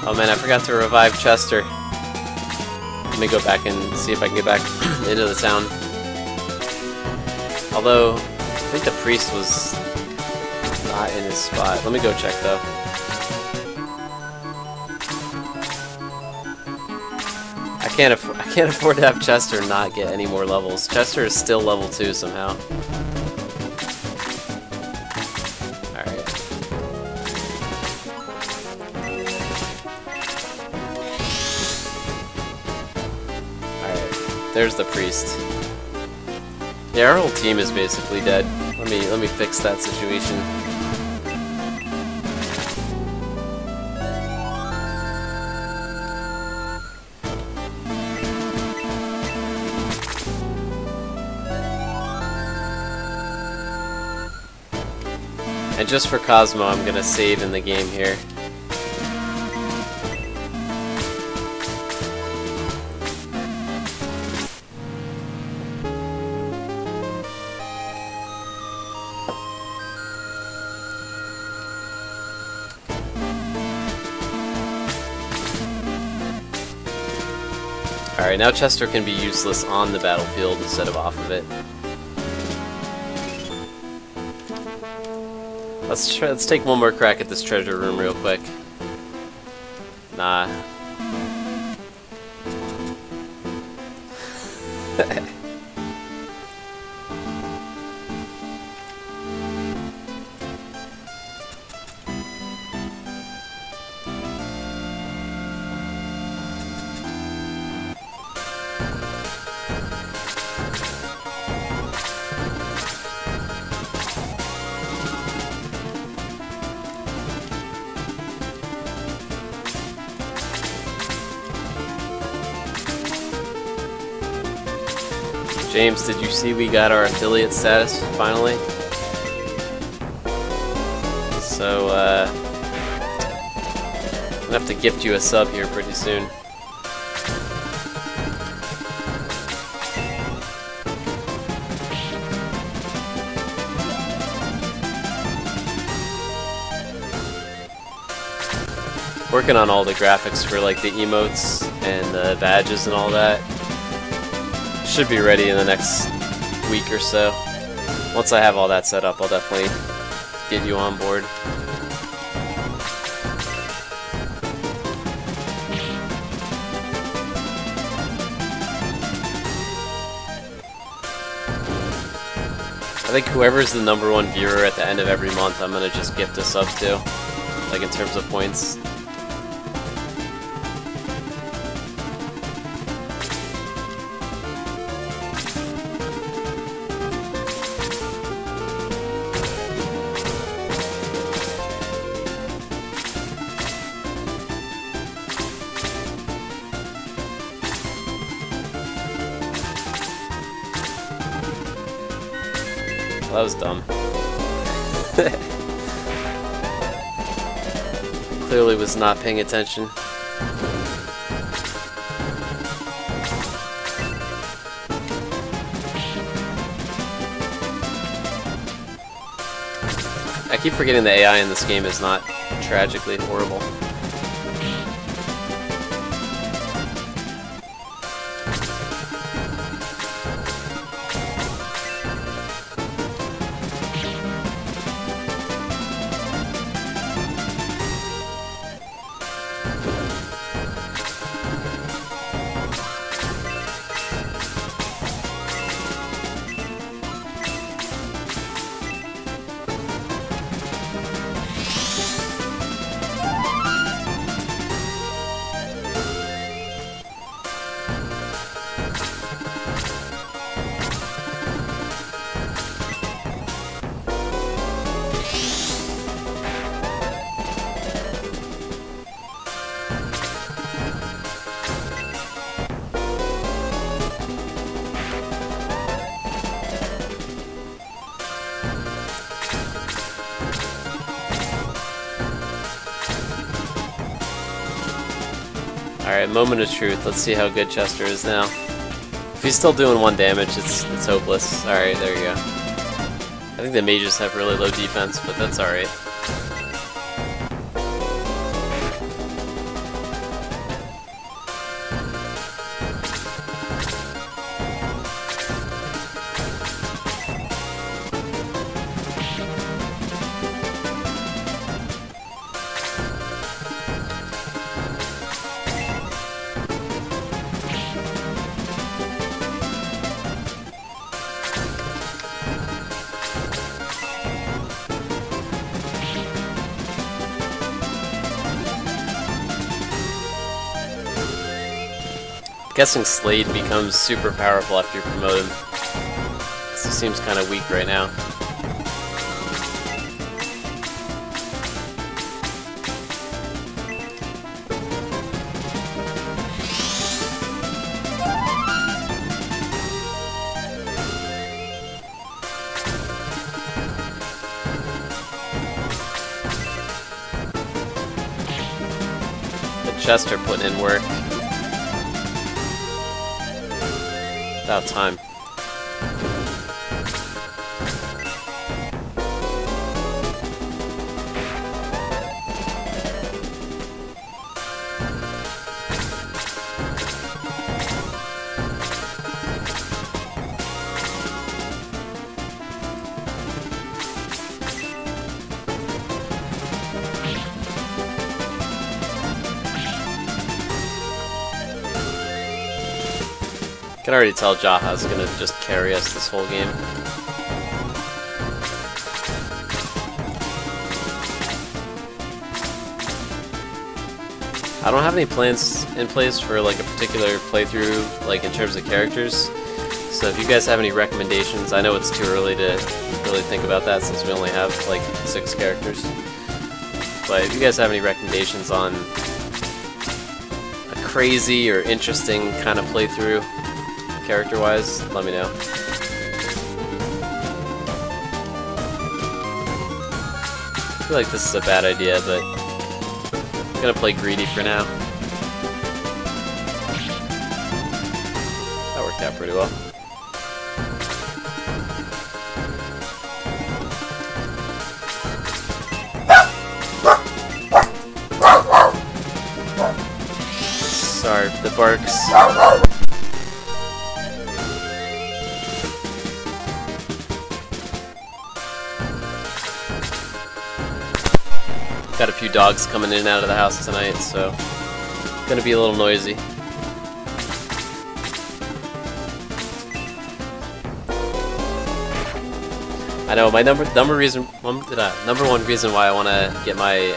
Oh man, I forgot to revive Chester. Let me go back and see if I can get back into the town. Although, I think the priest was not in his spot. Let me go check though. I can't afford to have Chester not get any more levels. Chester is still level 2 somehow. There's the priest. Yeah, our whole team is basically dead. Let me fix that situation. And just for Cosmo, I'm gonna save in the game here. Alright, now Chester can be useless on the battlefield instead of off of it. Let's take one more crack at this treasure room real quick. Nah. James, did you see we got our affiliate status finally? So, I'm gonna have to gift you a sub here pretty soon. Working on all the graphics for like the emotes and the badges and all that. Should be ready in the next week or so. Once I have all that set up, I'll definitely get you on board. I think whoever's the #1 viewer at the end of every month, I'm gonna just gift a sub to, like in terms of points. That was dumb. Clearly was not paying attention. I keep forgetting the AI in this game is not tragically horrible. Alright, moment of truth. Let's see how good Chester is now. If he's still doing 1 damage, it's hopeless. Alright, there you go. I think the mages have really low defense, but that's alright. I'm guessing Slade becomes super powerful after you promote him, because he seems kind of weak right now. But Chester putting in work. About time. I can already tell Jaha's gonna just carry us this whole game. I don't have any plans in place for like a particular playthrough, like in terms of characters. So if you guys have any recommendations, I know it's too early to really think about that since we only have like 6 characters. But if you guys have any recommendations on a crazy or interesting kind of playthrough, character-wise, let me know. I feel like this is a bad idea, but I'm gonna play greedy for now. That worked out pretty well. Sorry for the barks. Got a few dogs coming in and out of the house tonight, so it's gonna be a little noisy. I know my number one reason why I want to get my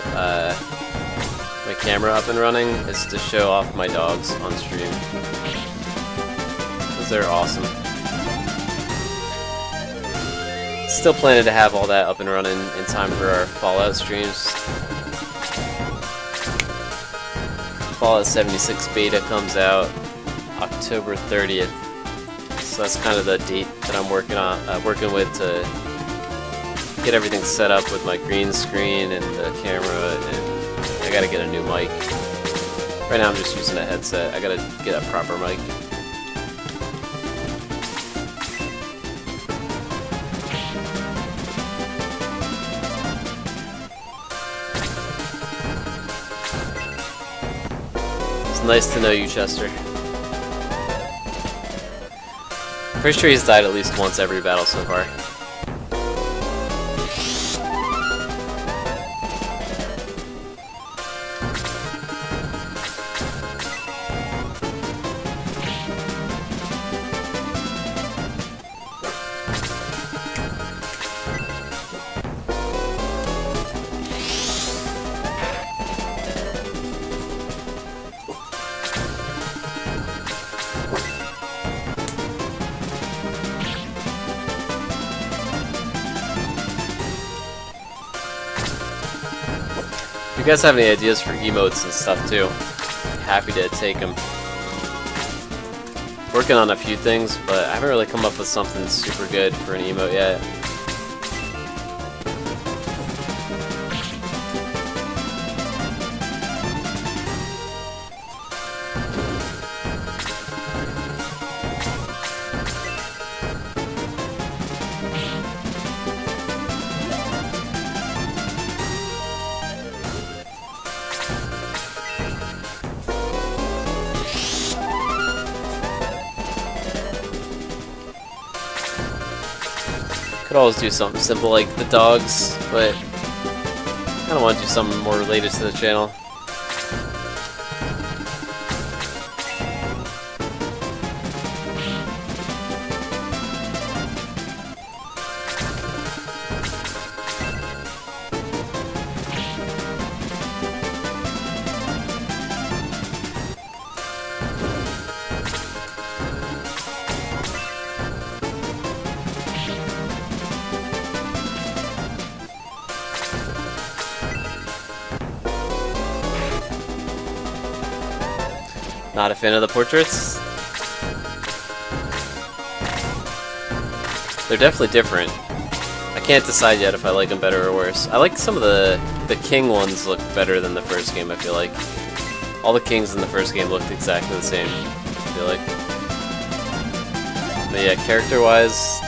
my camera up and running is to show off my dogs on stream, because they're awesome. Still planning to have all that up and running in time for our Fallout streams. Fallout 76 beta comes out October 30th, so that's kind of the date that I'm working with to get everything set up with my green screen and the camera, and I gotta get a new mic. Right now I'm just using a headset. I gotta get a proper mic. It's nice to know you, Chester. Pretty sure he's died at least once every battle so far. If you guys have any ideas for emotes and stuff too, happy to take them. Working on a few things, but I haven't really come up with something super good for an emote yet. Could always do something simple like the dogs, but I kind of want to do something more related to the channel. Not a fan of the portraits. They're definitely different. I can't decide yet if I like them better or worse. I like some of the king ones look better than the first game, I feel like. All the kings in the first game looked exactly the same, I feel like. But yeah, character-wise,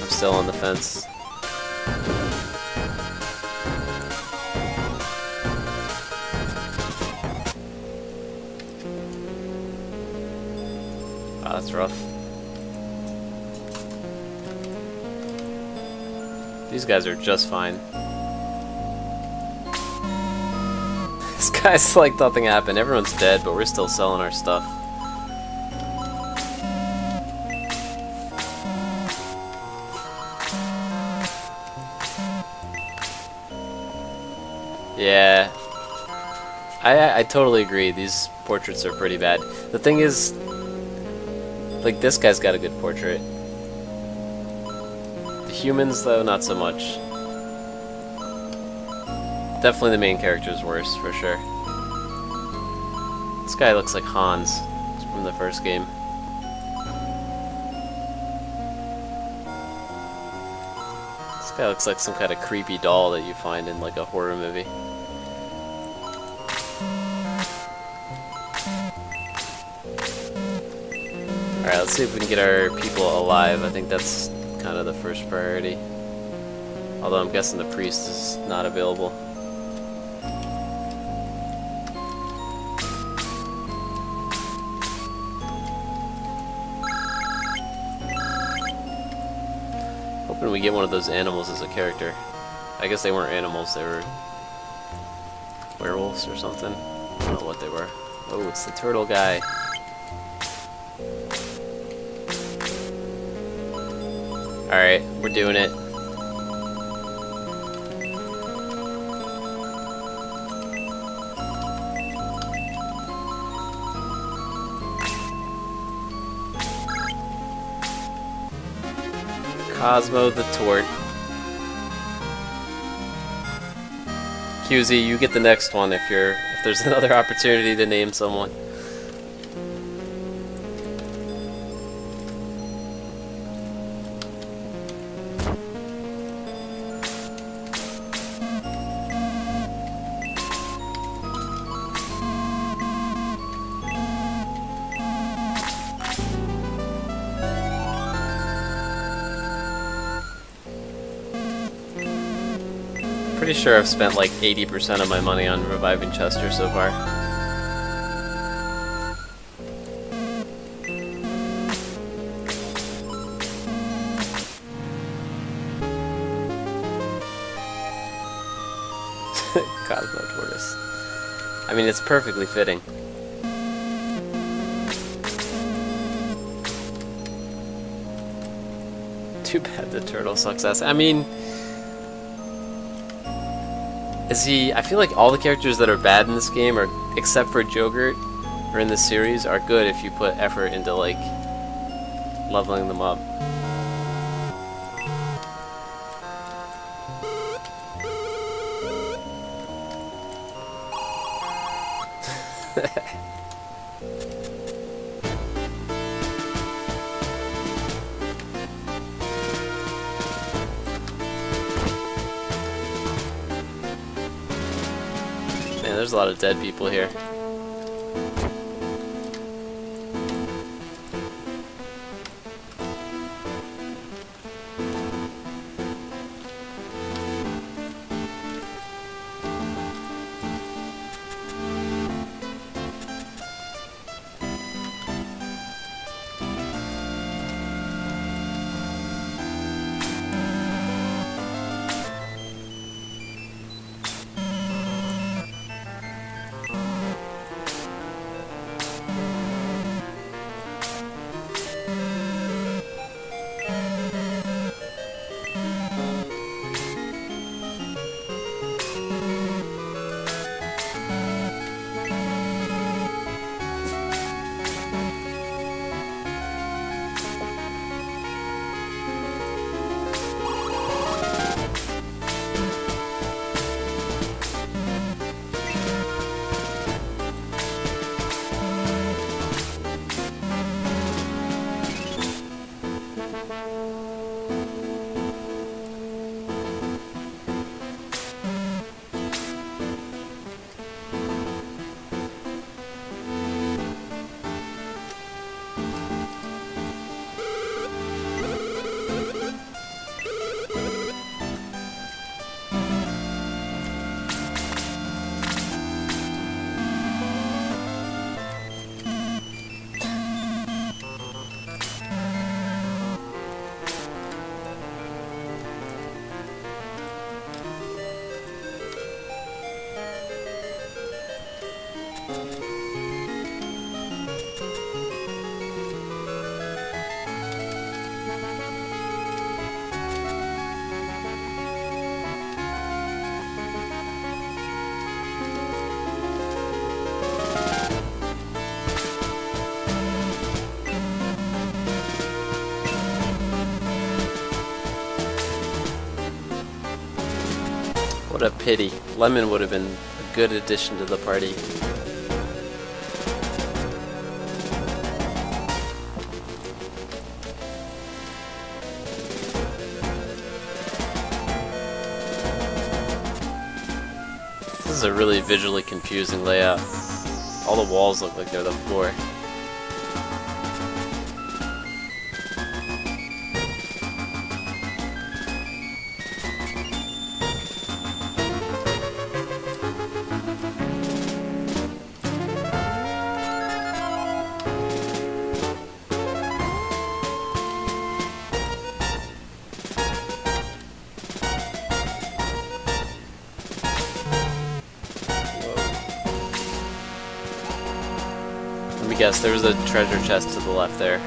I'm still on the fence. Wow, that's rough. These guys are just fine. This guy's like nothing happened. Everyone's dead, but we're still selling our stuff. Yeah. I totally agree. These portraits are pretty bad. The thing is, like, this guy's got a good portrait. The humans, though, not so much. Definitely the main character is worse, for sure. This guy looks like Hans from from the first game. This guy looks like some kind of creepy doll that you find in like a horror movie. Alright, let's see if we can get our people alive. I think that's kind of the first priority. Although I'm guessing the priest is not available. Hoping we get one of those animals as a character. I guess they weren't animals, they were werewolves or something. I don't know what they were. Oh, it's the turtle guy. Alright, we're doing it. Cosmo the Tort. QZ, you get the next one if there's another opportunity to name someone. Pretty sure I've spent like 80% of my money on reviving Chester so far. Cosmo Tortoise. I mean, it's perfectly fitting. Too bad the turtle sucks ass. I mean, I feel like all the characters that are bad in this game, are, except for Jogurt, or in this series, are good if you put effort into, like, leveling them up. Man, there's a lot of dead people here. What a pity. Lemon would have been a good addition to the party. has a really visually confusing layout. All the walls look like they're the floor. Let me guess, there was a treasure chest to the left there.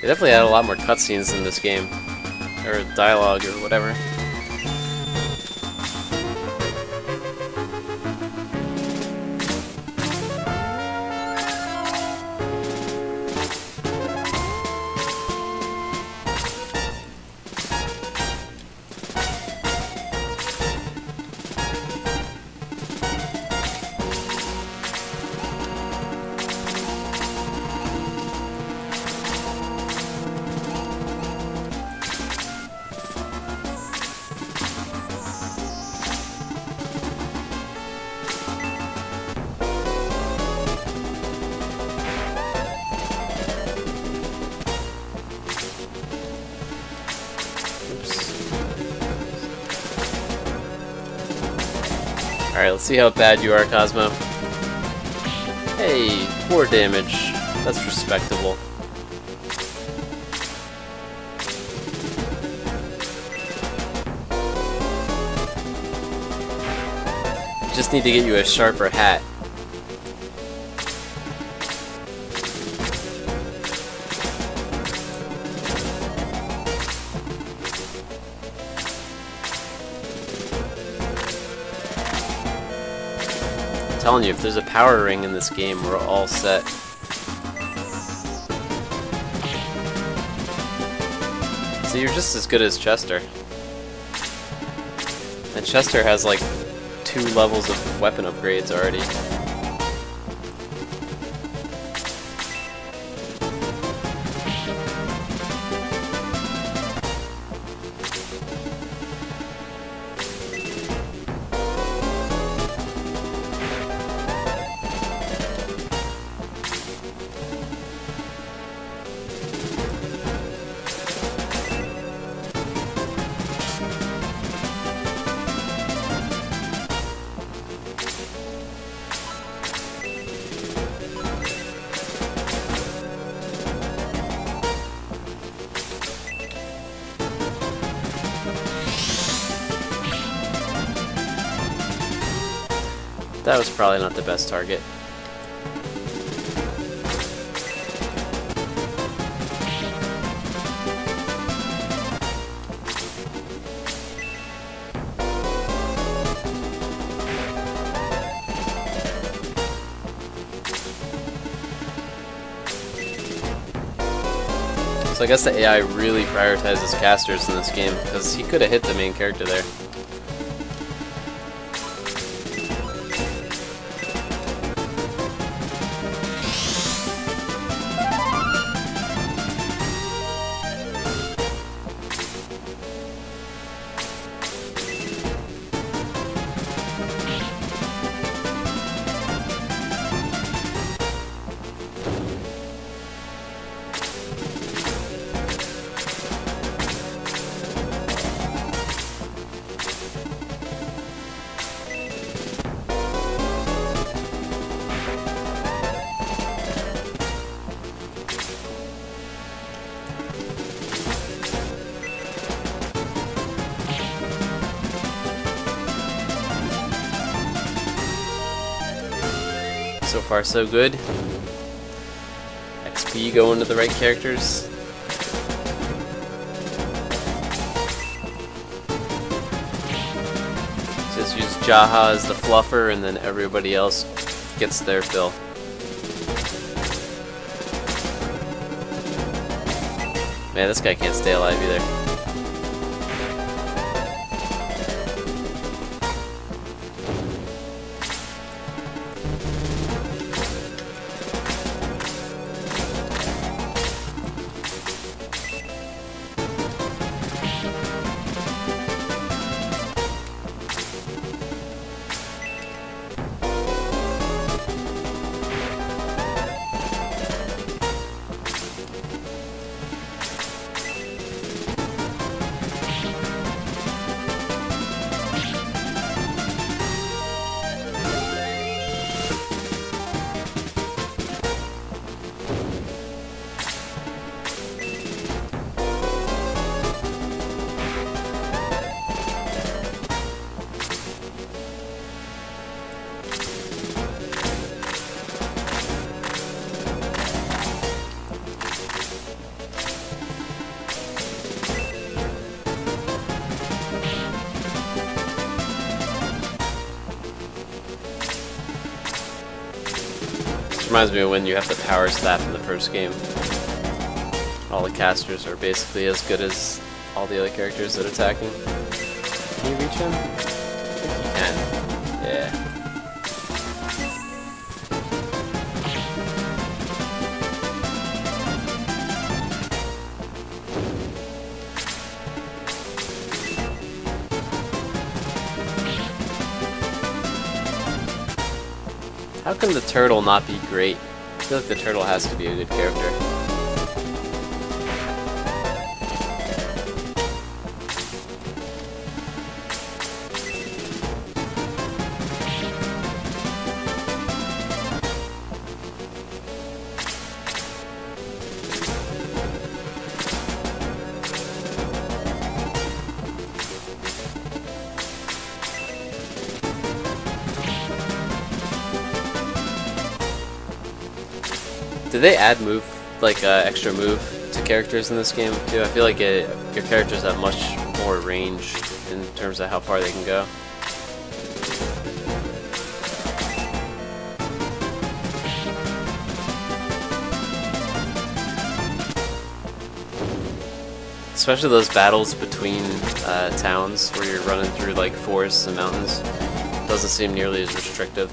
They definitely had a lot more cutscenes in this game, or dialogue, or whatever. Alright, let's see how bad you are, Cosmo. Hey, 4 damage. That's respectable. Just need to get you a sharper hat. I'm telling you, if there's a power ring in this game, we're all set. So you're just as good as Chester. And Chester has like 2 levels of weapon upgrades already. That was probably not the best target. So I guess the AI really prioritizes casters in this game, because he could have hit the main character there. So far, so good. XP going to the right characters. Just use Jaha as the fluffer, and then everybody else gets their fill. Man, this guy can't stay alive either. Reminds me of when you have the power staff in the first game. All the casters are basically as good as all the other characters that are attacking. Can you reach him? I think you can. Yeah. How can the turtle not be great? I feel like the turtle has to be a good character. Did they add extra move to characters in this game too? I feel like your characters have much more range in terms of how far they can go. Especially those battles between towns where you're running through like forests and mountains. Doesn't seem nearly as restrictive.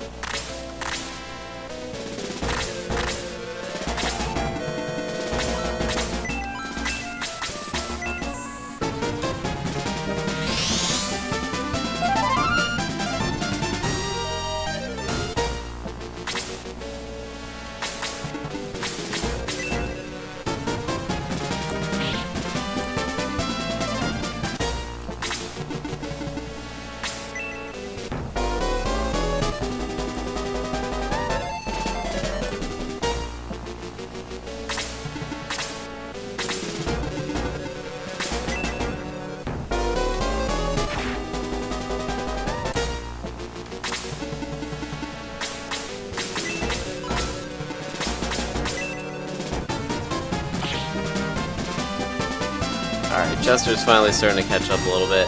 Alright, Chester's finally starting to catch up a little bit.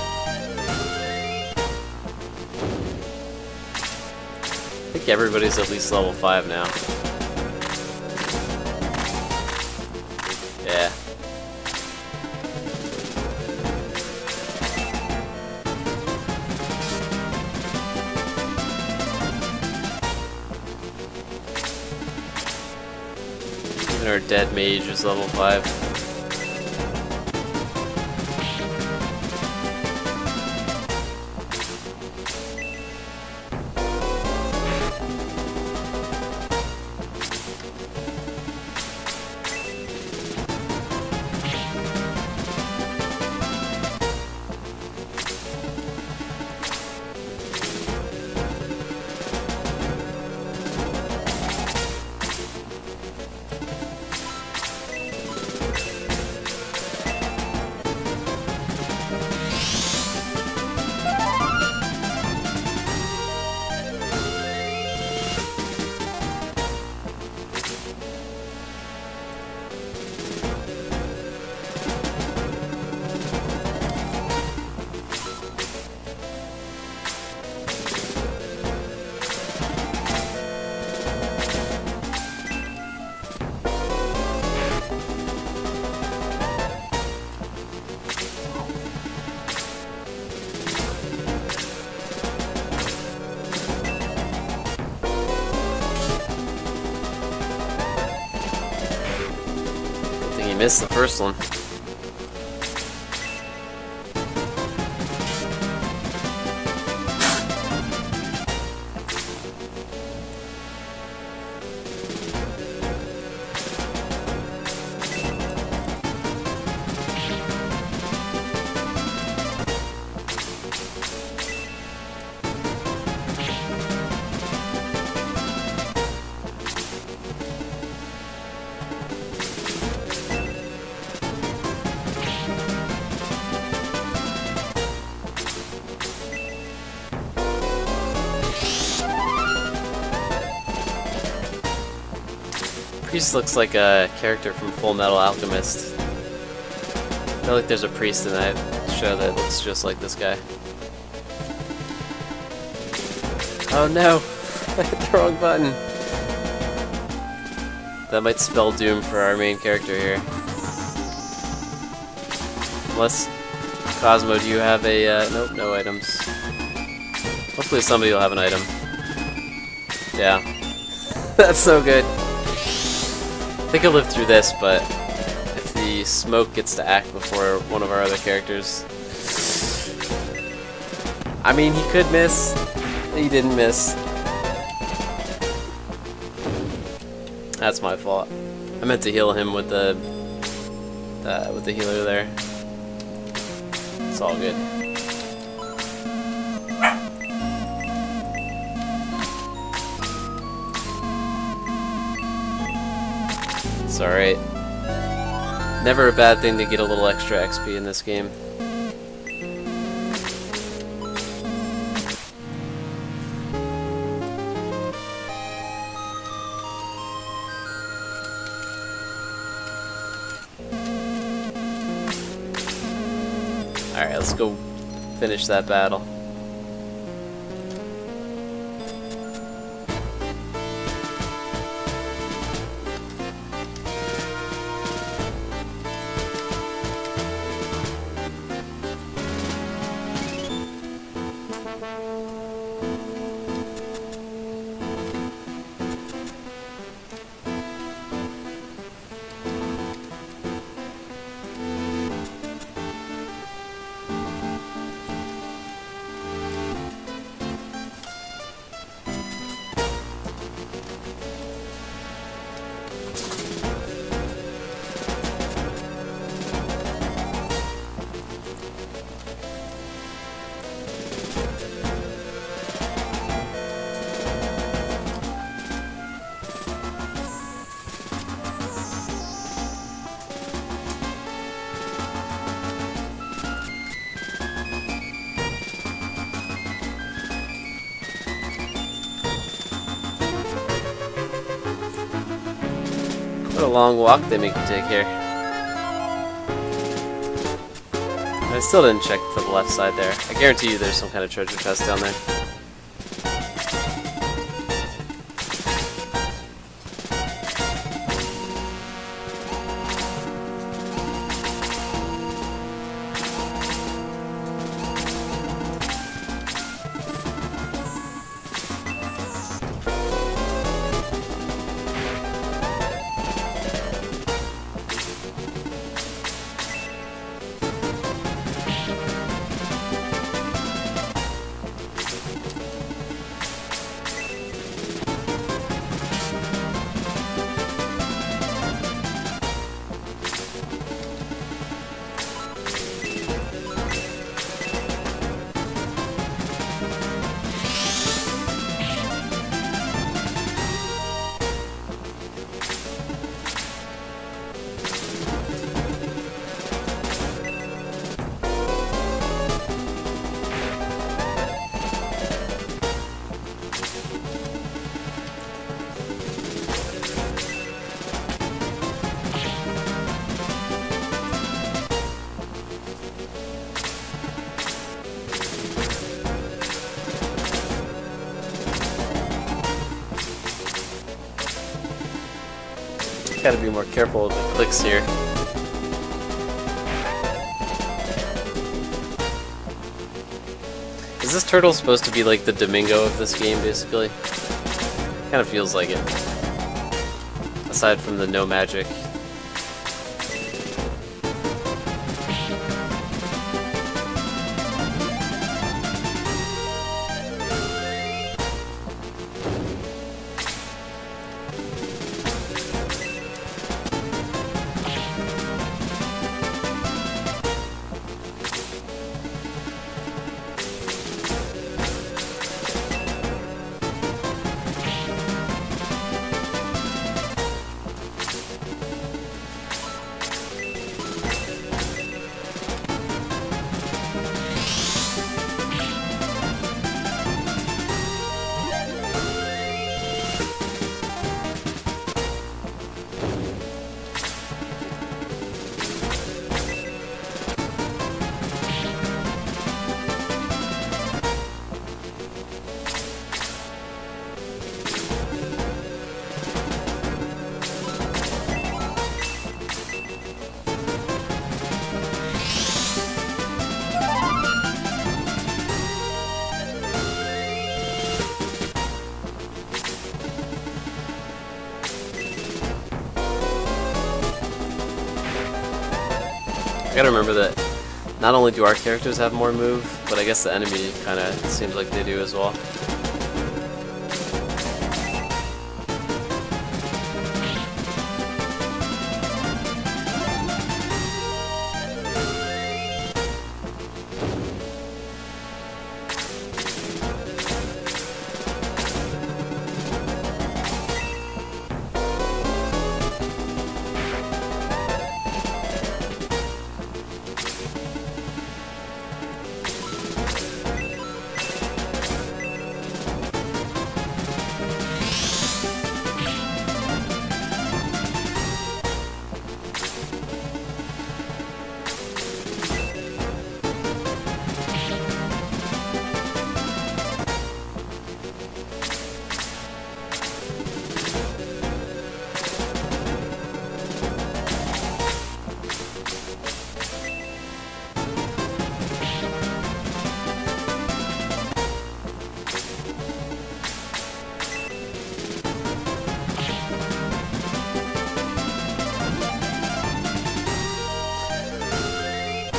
I think everybody's at least level 5 now. Yeah. Even our dead mage is level 5. missed the first one. Priest looks like a character from Full Metal Alchemist. I feel like there's a priest in that show that looks just like this guy. Oh no! I hit the wrong button! That might spell doom for our main character here. Unless... Cosmo, do you have a... nope, no items. Hopefully somebody will have an item. Yeah. That's so good. I think I'll live through this, but if the smoke gets to act before one of our other characters... I mean, he could miss. He didn't miss. That's my fault. I meant to heal him with the healer there. It's all good. It's alright. Never a bad thing to get a little extra XP in this game. Alright, let's go finish that battle. What a long walk they make you take here. I still didn't check for the left side there. I guarantee you there's some kind of treasure chest down there. Gotta be more careful with the clicks here. Is this turtle supposed to be like the Domingo of this game, basically? Kind of feels like it. Aside from the no magic. gotta remember that not only do our characters have more move, but I guess the enemy kinda seems like they do as well.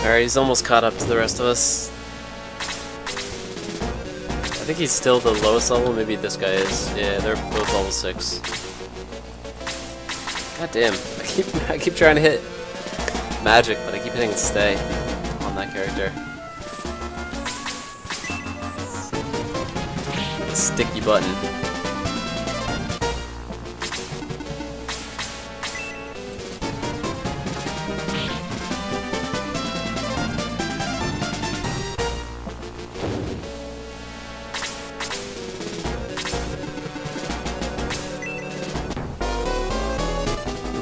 Alright, he's almost caught up to the rest of us. I think he's still the lowest level, maybe this guy is. Yeah, they're both level 6. God damn, I keep trying to hit magic, but I keep hitting stay on that character. The sticky button.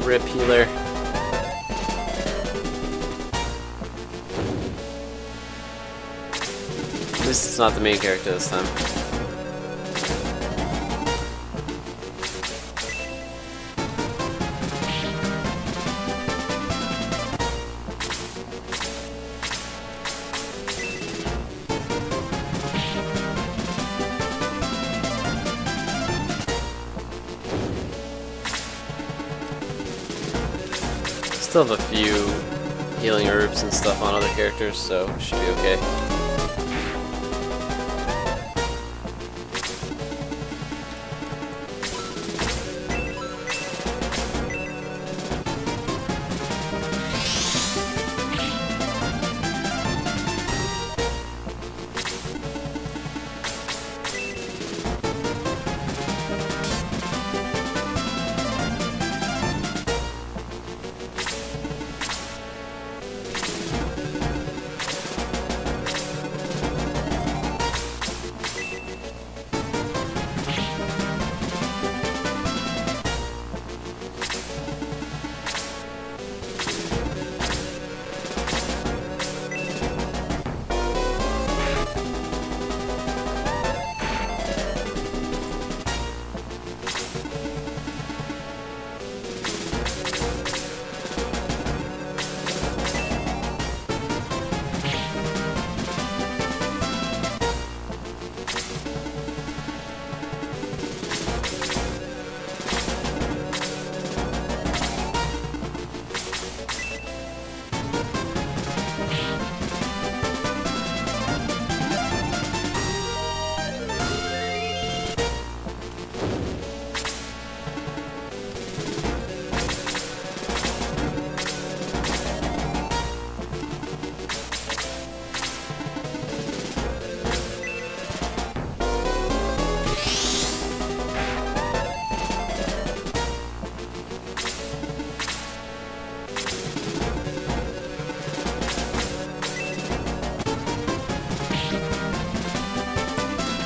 Rip healer. At least it's not the main character this time. Still have a few healing herbs and stuff on other characters, so should be okay.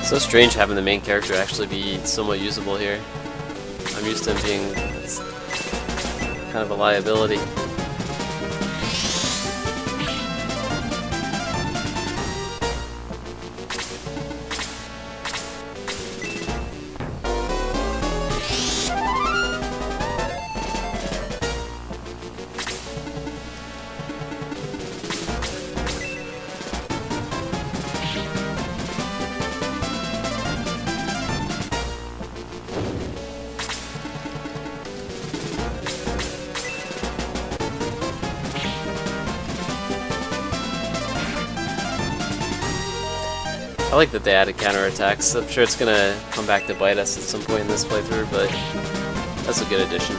So strange having the main character actually be somewhat usable here. I'm used to him being kind of a liability. I like that they added counterattacks. I'm sure it's gonna come back to bite us at some point in this playthrough, but that's a good addition.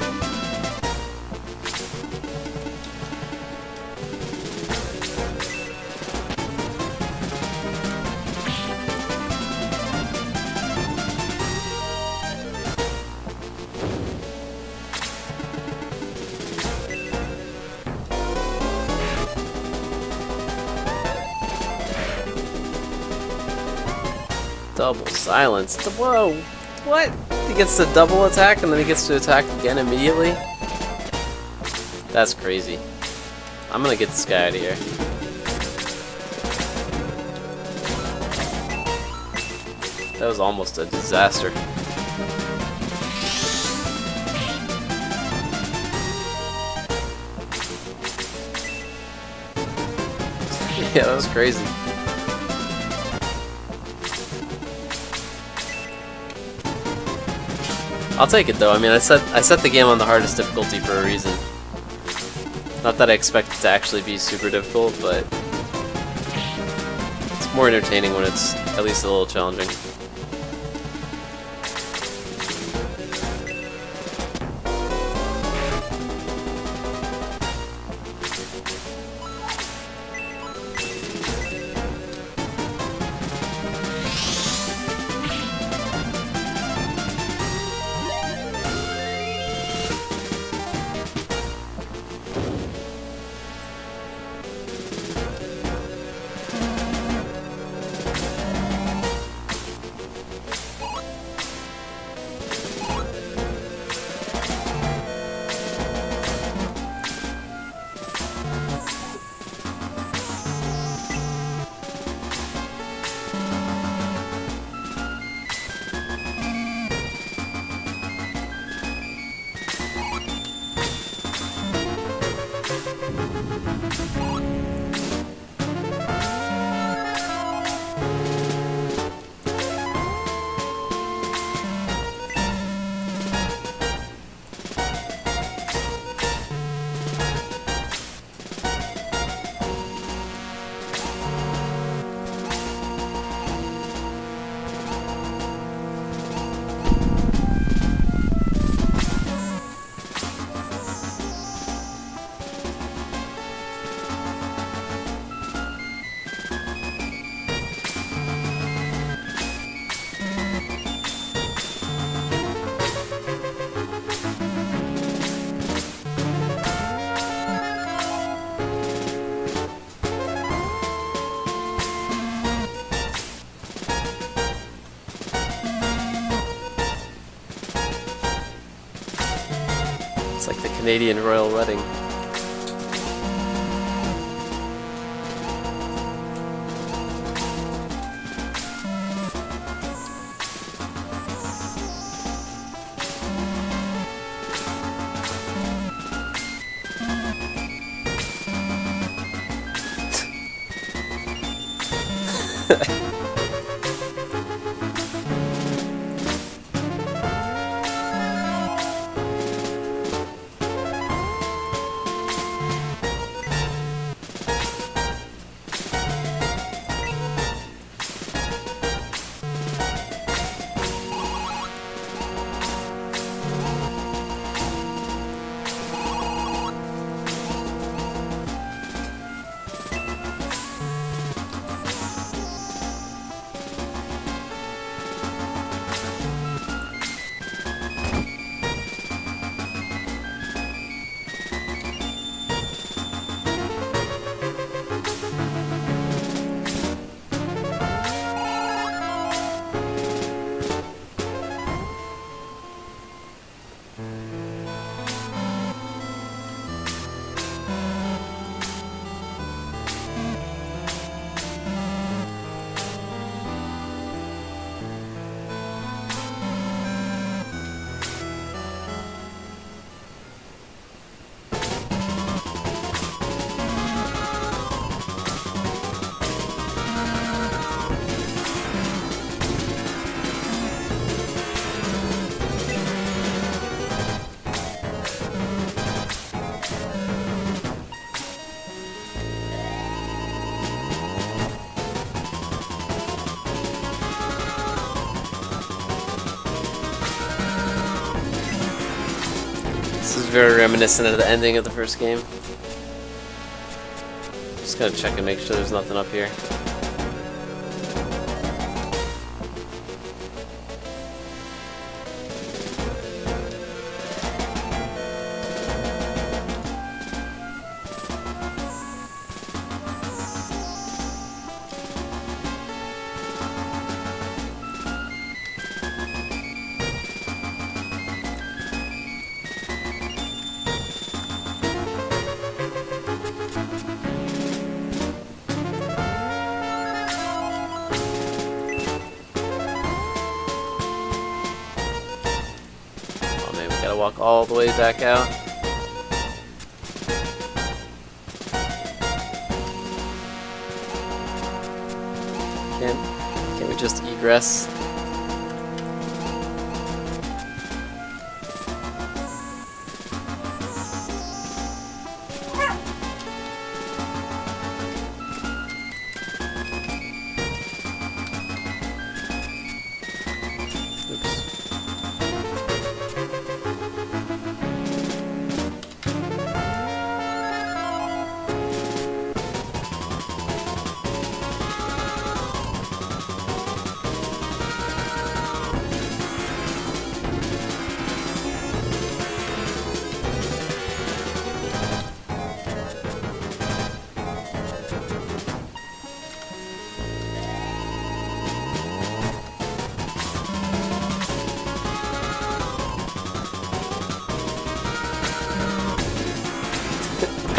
Double silence. Whoa! What? He gets to double attack and then he gets to attack again immediately? That's crazy. I'm gonna get this guy out of here. That was almost a disaster. Yeah, that was crazy. I'll take it though. I mean, I set the game on the hardest difficulty for a reason. Not that I expect it to actually be super difficult, but it's more entertaining when it's at least a little challenging. It's like the Canadian royal wedding. This is very reminiscent of the ending of the first game. Just gotta check and make sure there's nothing up here. Gotta walk all the way back out. Can't we just egress?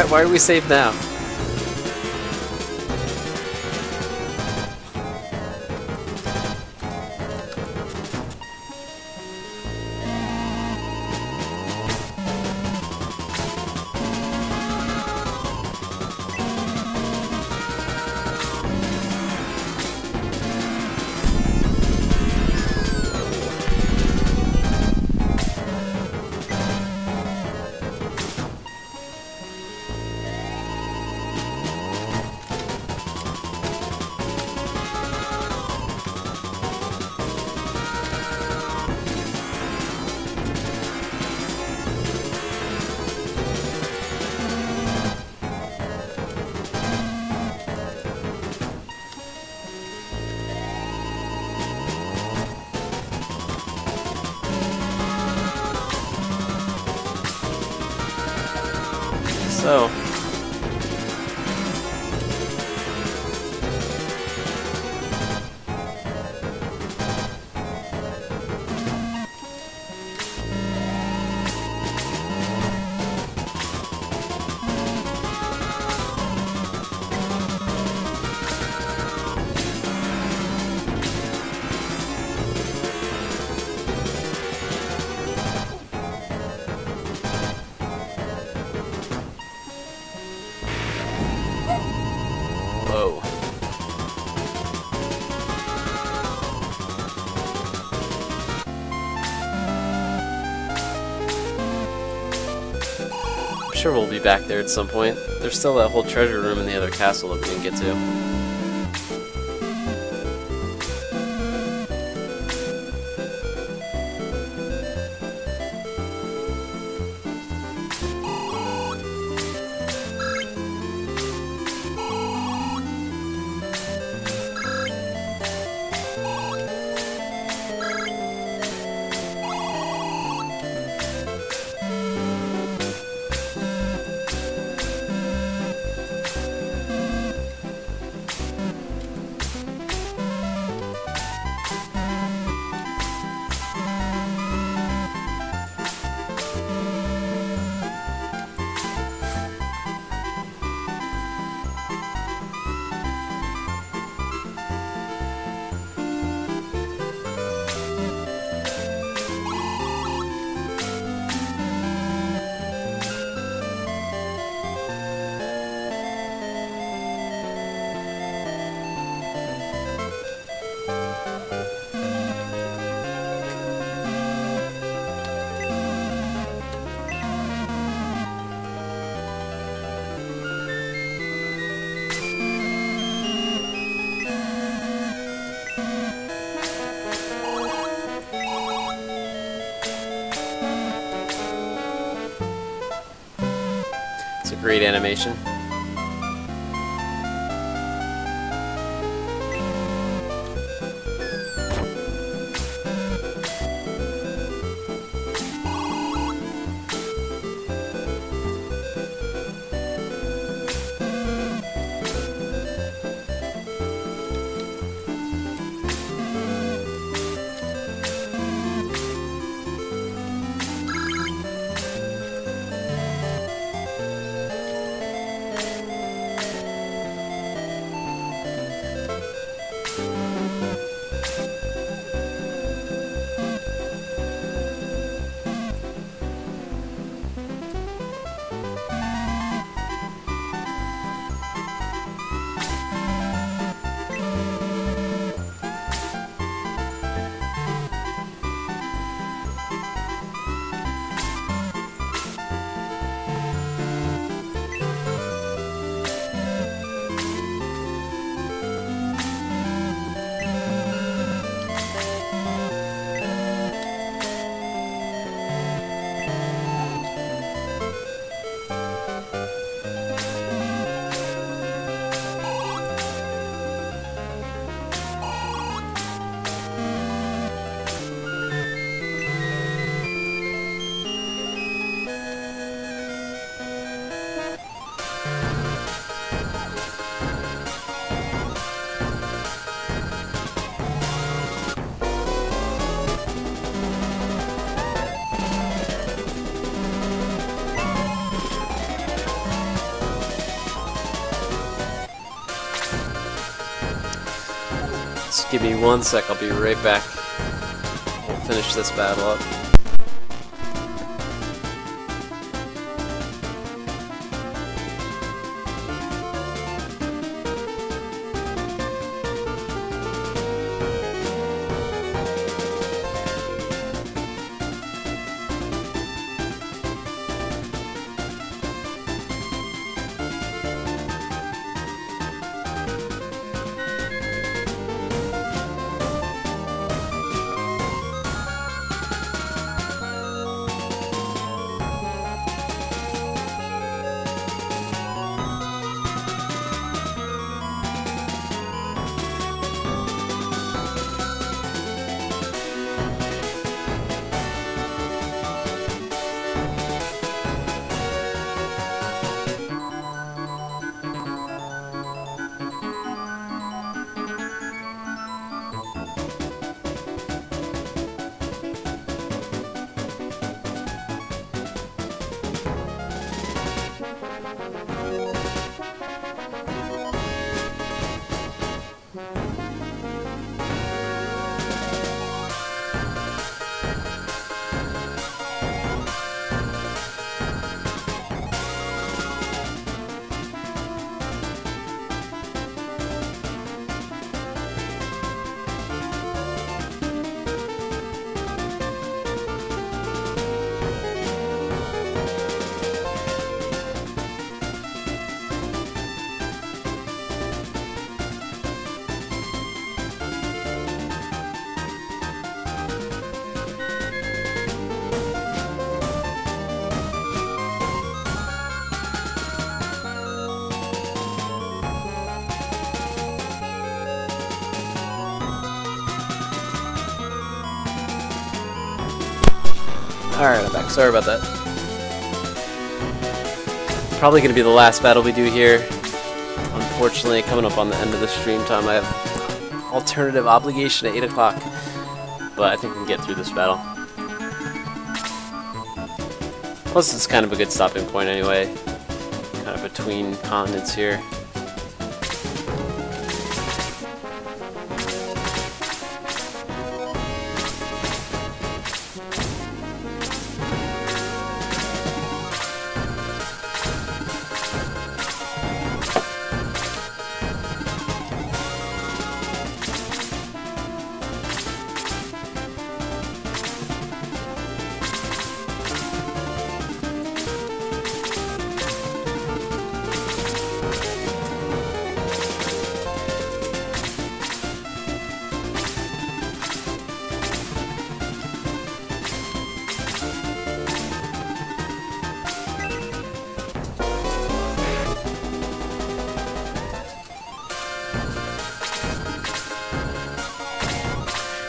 Why are we safe now? So, whoa. I'm sure we'll be back there at some point. There's still that whole treasure room in the other castle that we didn't get to. a great animation. Just give me 1 sec, I'll be right back. We'll finish this battle up. Alright, I'm back. Sorry about that. Probably going to be the last battle we do here. Unfortunately, coming up on the end of the stream time, I have alternative obligation at 8 o'clock. But I think we can get through this battle. Plus, it's kind of a good stopping point anyway. Kind of between continents here.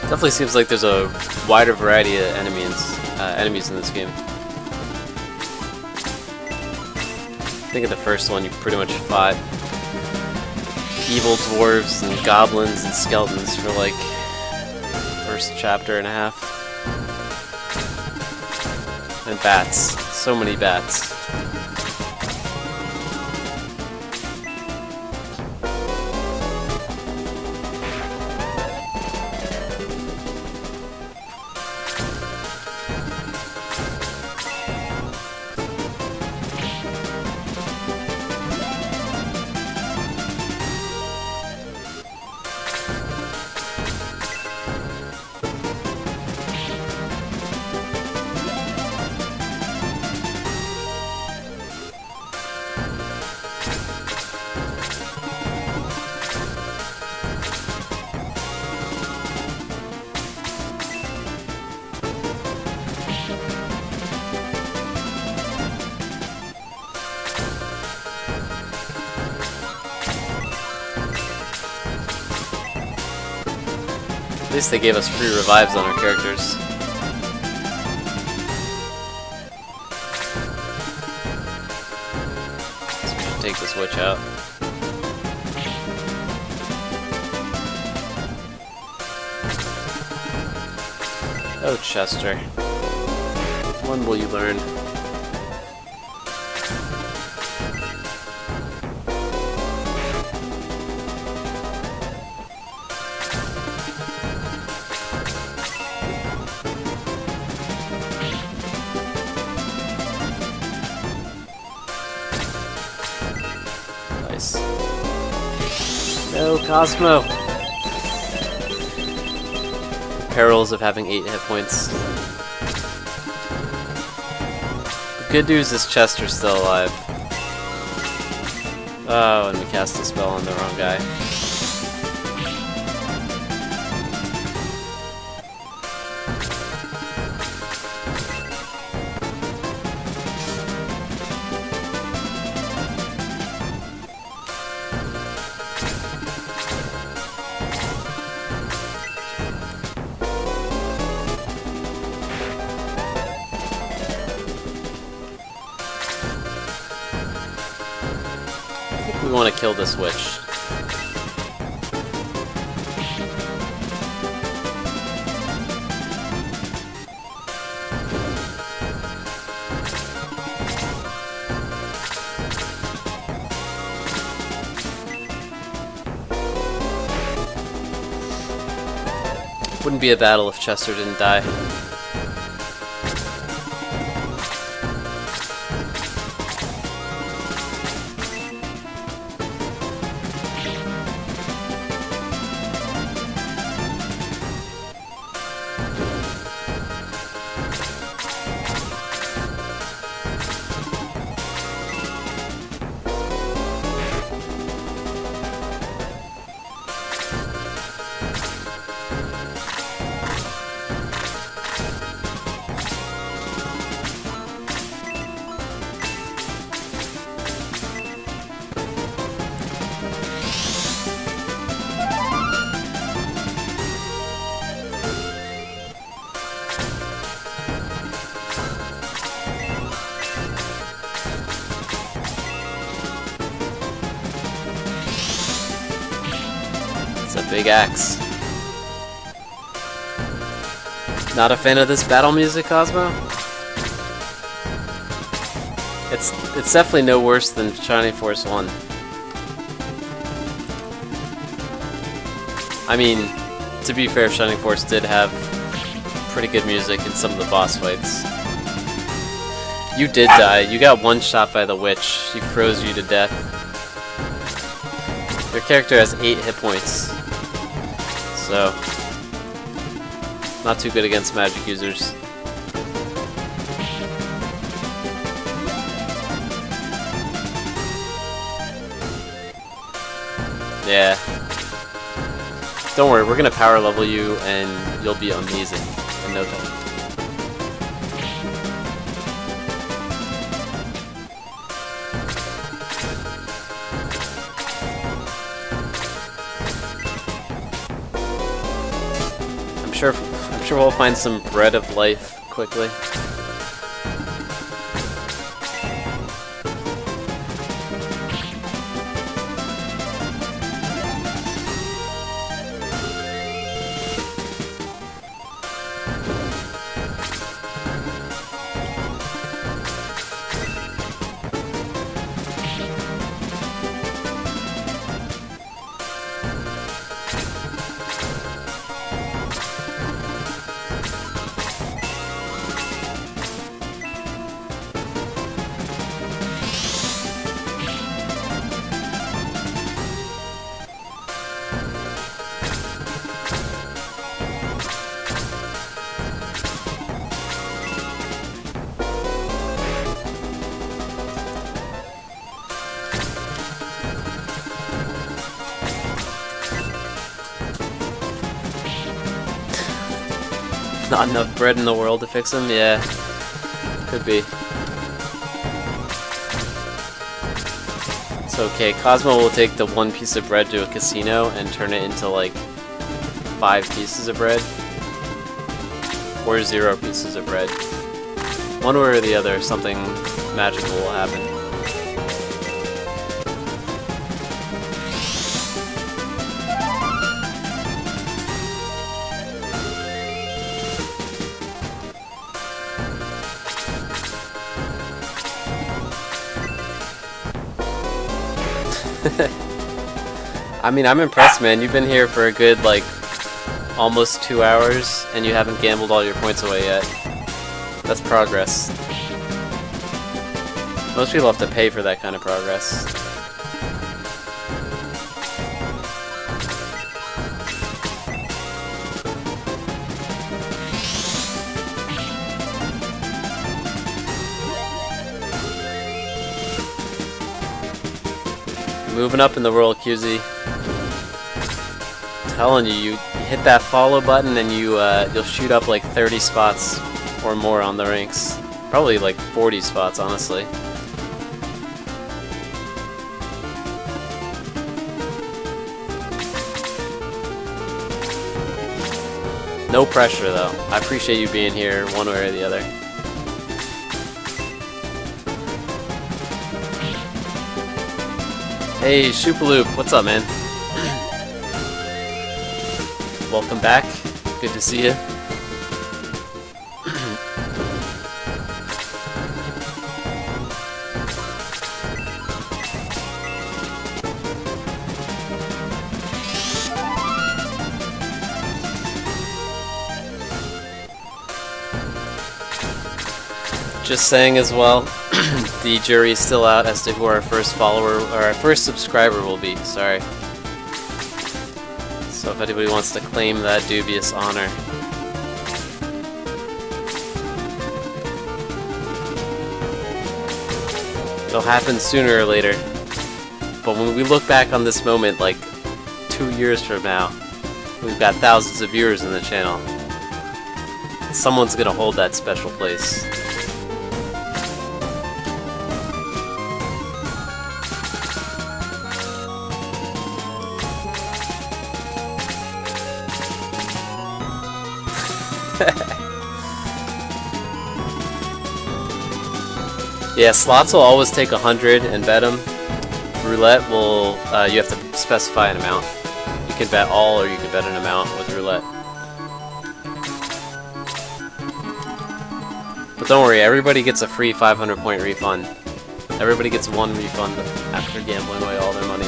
Definitely seems like there's a wider variety of enemies in this game. I think in the first one you pretty much fought evil dwarves and goblins and skeletons for like the first chapter and a half. And bats. So many bats. At least they gave us free revives on our characters. So we should take this witch out. Oh, Chester. When will you learn? No, Cosmo! The perils of having 8 hit points. The good news is Chester's still alive. Oh, and we cast a spell on the wrong guy. We want to kill this witch. Wouldn't be a battle if Chester didn't die. A big axe. Not a fan of this battle music, Cosmo? It's definitely no worse than Shining Force 1. I mean, to be fair, Shining Force did have pretty good music in some of the boss fights. You did die. You got one shot by the witch. She froze you to death. Your character has 8 hit points. So, not too good against magic users. Yeah. Don't worry, we're gonna power level you and you'll be amazing in no time. I'm sure we'll find some bread of life quickly. Not enough bread in the world to fix him? Yeah, could be. It's okay. Cosmo will take the 1 piece of bread to a casino and turn it into like 5 pieces of bread. Or 0 pieces of bread. One way or the other, something magical will happen. I mean, I'm impressed, man. You've been here for a good, like, almost 2 hours, and you haven't gambled all your points away yet. That's progress. Most people have to pay for that kind of progress. Moving up in the world, QZ. I'm telling you, you hit that follow button and you'll shoot up like 30 spots or more on the ranks. Probably like 40 spots, honestly. No pressure though. I appreciate you being here one way or the other. Hey, Shoopaloop, what's up, man? Welcome back. Good to see you. Just saying as well, the jury is still out as to who our first follower or our first subscriber will be. Sorry. So if anybody wants to claim that dubious honor. It'll happen sooner or later. But when we look back on this moment like 2 years from now, we've got thousands of viewers in the channel. Someone's gonna hold that special place. Yeah, slots will always take 100 and bet them. Roulette will, you have to specify an amount. You can bet all or you can bet an amount with roulette. But don't worry, everybody gets a free 500 point refund. Everybody gets 1 refund after gambling away all their money.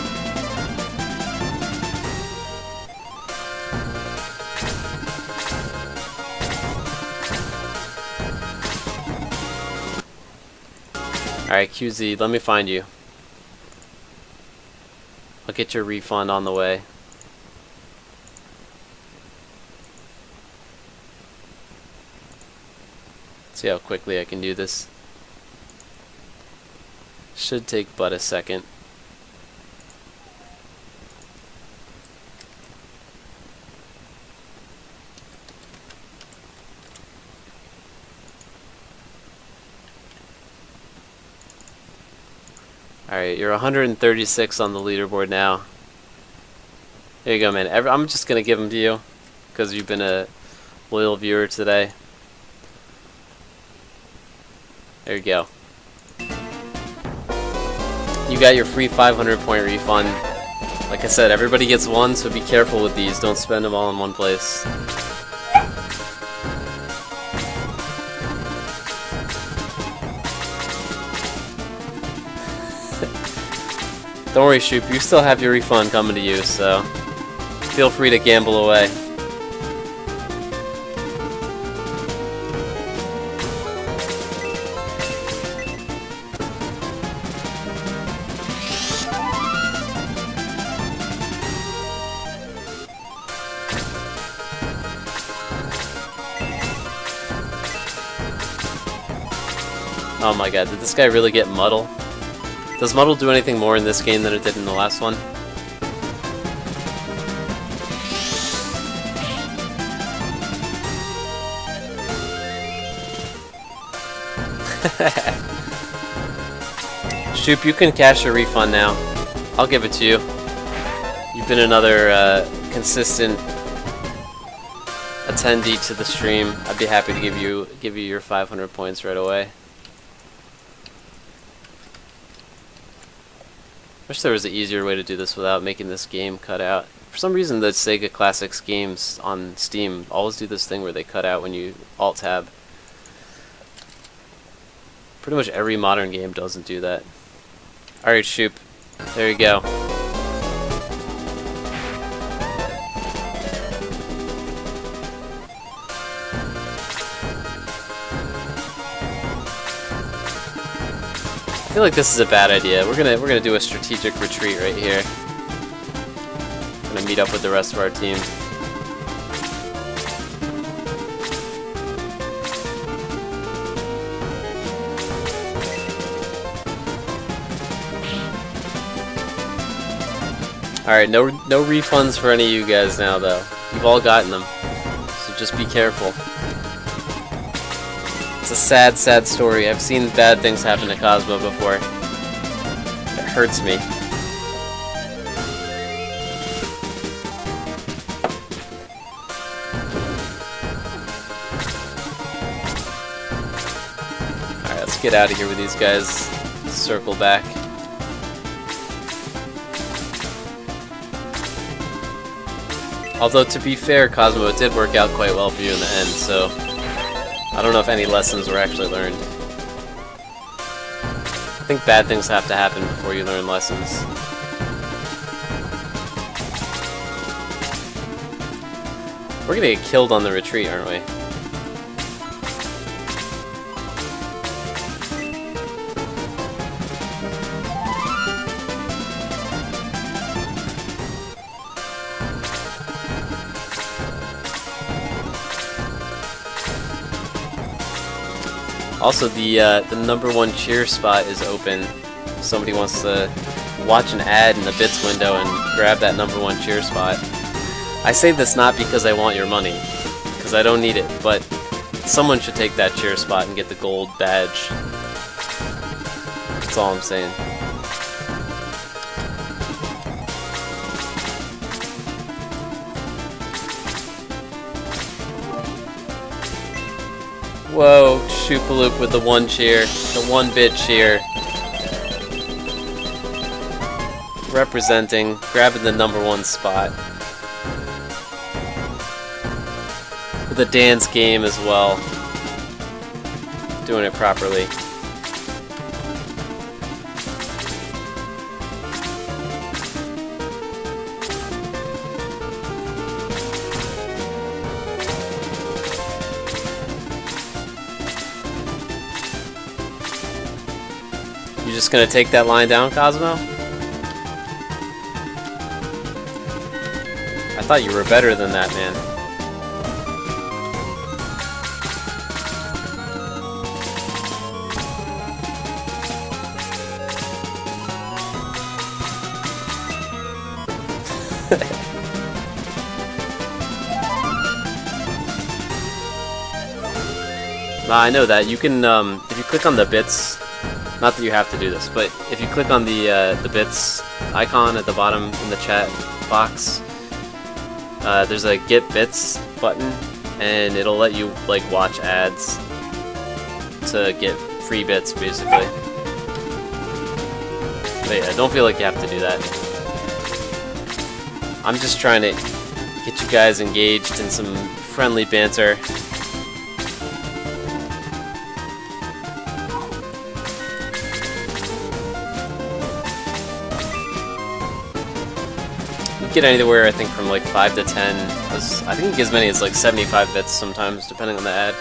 Alright, QZ, let me find you. I'll get your refund on the way. See how quickly I can do this. Should take but a second. Alright, you're 136 on the leaderboard now. There you go, man. I'm just gonna give them to you because you've been a loyal viewer today. There you go. You got your free 500 point refund. Like I said, everybody gets one, so be careful with these. Don't spend them all in one place. Don't worry, Shoop, you still have your refund coming to you, so feel free to gamble away. Oh my god, did this guy really get Muddle? Does Muddle do anything more in this game than it did in the last one? Shoop, you can cash your refund now. I'll give it to you. You've been another consistent attendee to the stream. I'd be happy to give you your 500 points right away. Wish there was an easier way to do this without making this game cut out. For some reason, the Sega Classics games on Steam always do this thing where they cut out when you Alt-Tab. Pretty much every modern game doesn't do that. Alright, Shoop. There you go. I feel like this is a bad idea. We're gonna do a strategic retreat right here. We're gonna meet up with the rest of our team. Alright, no refunds for any of you guys now though. You've all gotten them. So just be careful. It's a sad, sad story. I've seen bad things happen to Cosmo before. It hurts me. Alright, let's get out of here with these guys. Circle back. Although, to be fair, Cosmo, it did work out quite well for you in the end, so I don't know if any lessons were actually learned. I think bad things have to happen before you learn lessons. We're gonna get killed on the retreat, aren't we? Also, the #1 cheer spot is open. If somebody wants to watch an ad in the bits window and grab that #1 cheer spot. I say this not because I want your money, because I don't need it, but someone should take that cheer spot and get the gold badge. That's all I'm saying. Whoa, Shoopaloop with the 1 cheer, the 1-bit cheer. Representing, grabbing the #1 spot. With a dance game as well. Doing it properly. You just gonna take that line down, Cosmo? I thought you were better than that, man. Nah, I know that. You can, if you click on the bits, not that you have to do this, but if you click on the bits icon at the bottom in the chat box, there's a Get Bits button, and it'll let you like watch ads to get free bits, basically. But yeah, don't feel like you have to do that. I'm just trying to get you guys engaged in some friendly banter. Get anywhere, I think, from like 5 to 10. I think it gets as many as like 75 bits sometimes, depending on the ad.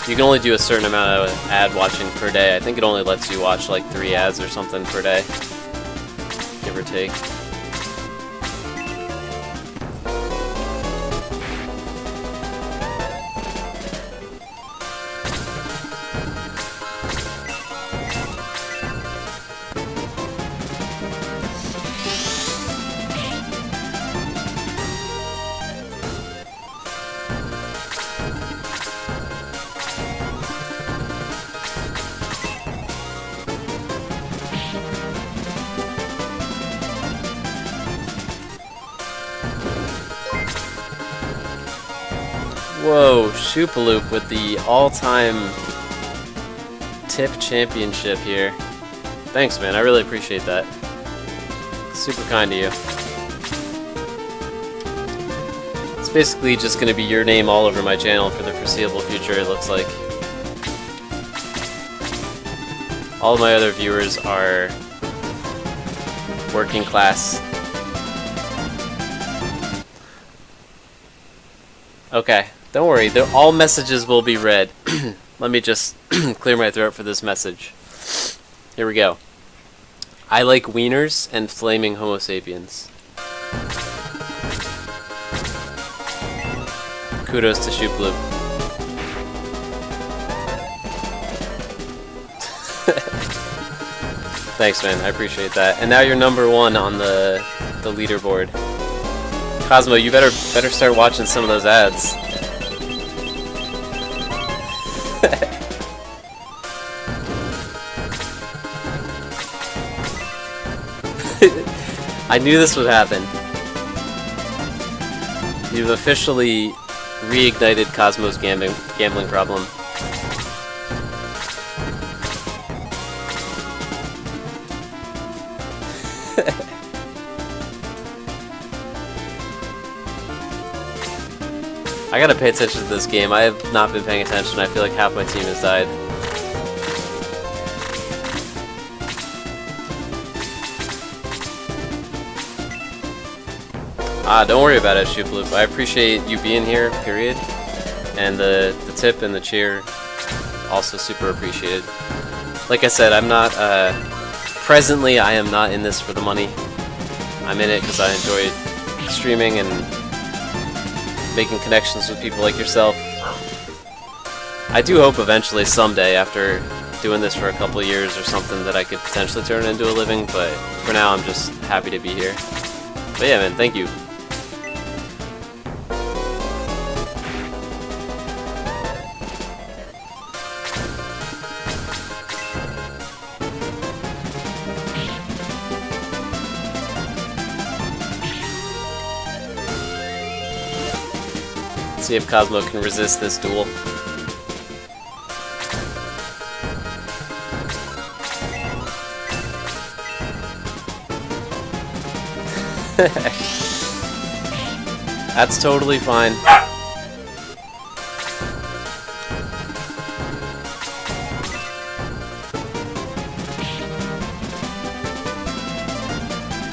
You can only do a certain amount of ad watching per day. I think it only lets you watch like 3 ads or something per day, give or take. Whoa, Shoopaloop with the all-time tip championship here. Thanks, man. I really appreciate that. Super kind of you. It's basically just going to be your name all over my channel for the foreseeable future, it looks like. All of my other viewers are working class. Okay. Don't worry, all messages will be read. Let me just clear my throat for this message. Here we go. I like wieners and flaming Homo sapiens. Kudos to Shoopaloop. Thanks, man. I appreciate that. And now you're #1 on the leaderboard. Cosmo, you better start watching some of those ads. I knew this would happen. You've officially reignited Cosmo's gambling problem. I gotta pay attention to this game. I have not been paying attention. I feel like half my team has died. Don't worry about it, Shoopaloop. I appreciate you being here, period. And the tip and the cheer, also super appreciated. Like I said, I'm not, presently I am not in this for the money. I'm in it because I enjoy streaming and making connections with people like yourself. I do hope eventually, someday, after doing this for a couple of years or something, that I could potentially turn it into a living, but for now I'm just happy to be here. But yeah, man, thank you. See if Cosmo can resist this duel. That's totally fine.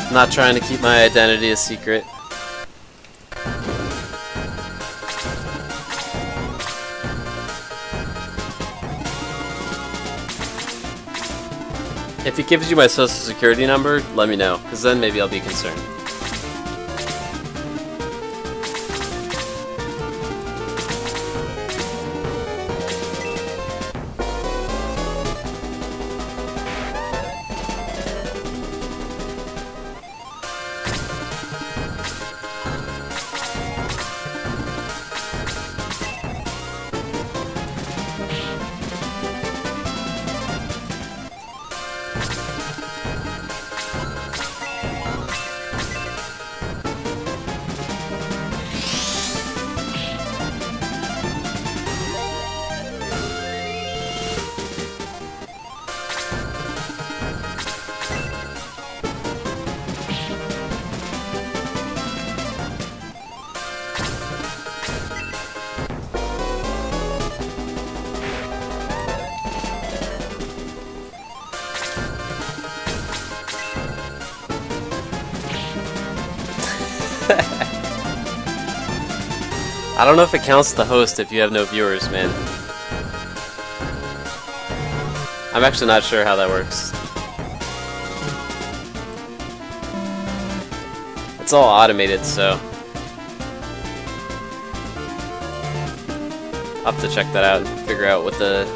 I'm not trying to keep my identity a secret. If it gives you my social security number, let me know, because then maybe I'll be concerned. I don't know if it counts the host if you have no viewers, man. I'm actually not sure how that works. It's all automated, so I'll have to check that out and figure out what the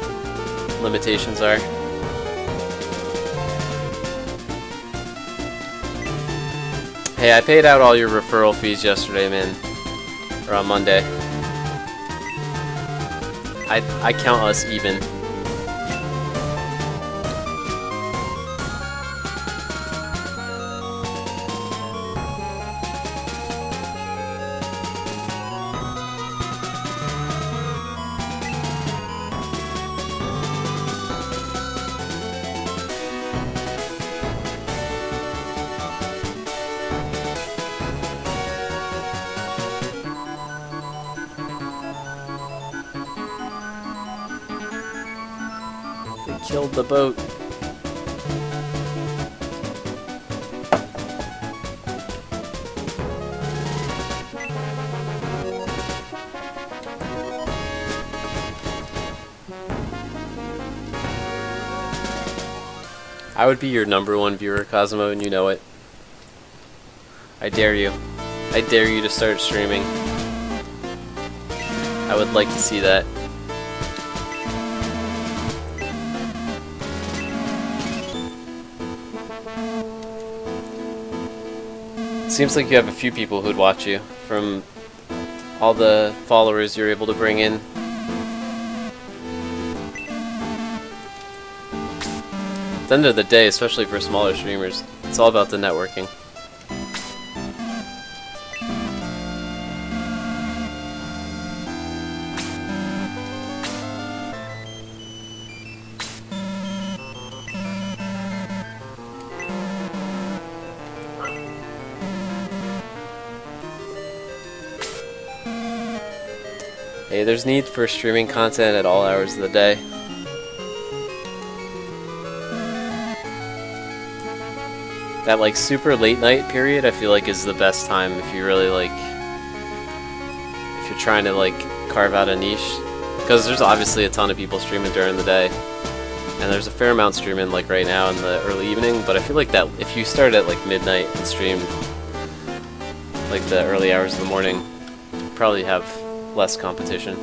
limitations are. Hey, I paid out all your referral fees yesterday, man. Or on Monday. I count us even. Killed the boat. I would be your #1 viewer, Cosmo, and you know it. I dare you. I dare you to start streaming. I would like to see that. Seems like you have a few people who'd watch you from all the followers you're able to bring in. At the end of the day, especially for smaller streamers, it's all about the networking. Hey, there's need for streaming content at all hours of the day. That like super late night period I feel like is the best time if you really like, if you're trying to like carve out a niche. Because there's obviously a ton of people streaming during the day. And there's a fair amount streaming like right now in the early evening, but I feel like that if you start at like midnight and streamed like the early hours of the morning, you probably have less competition.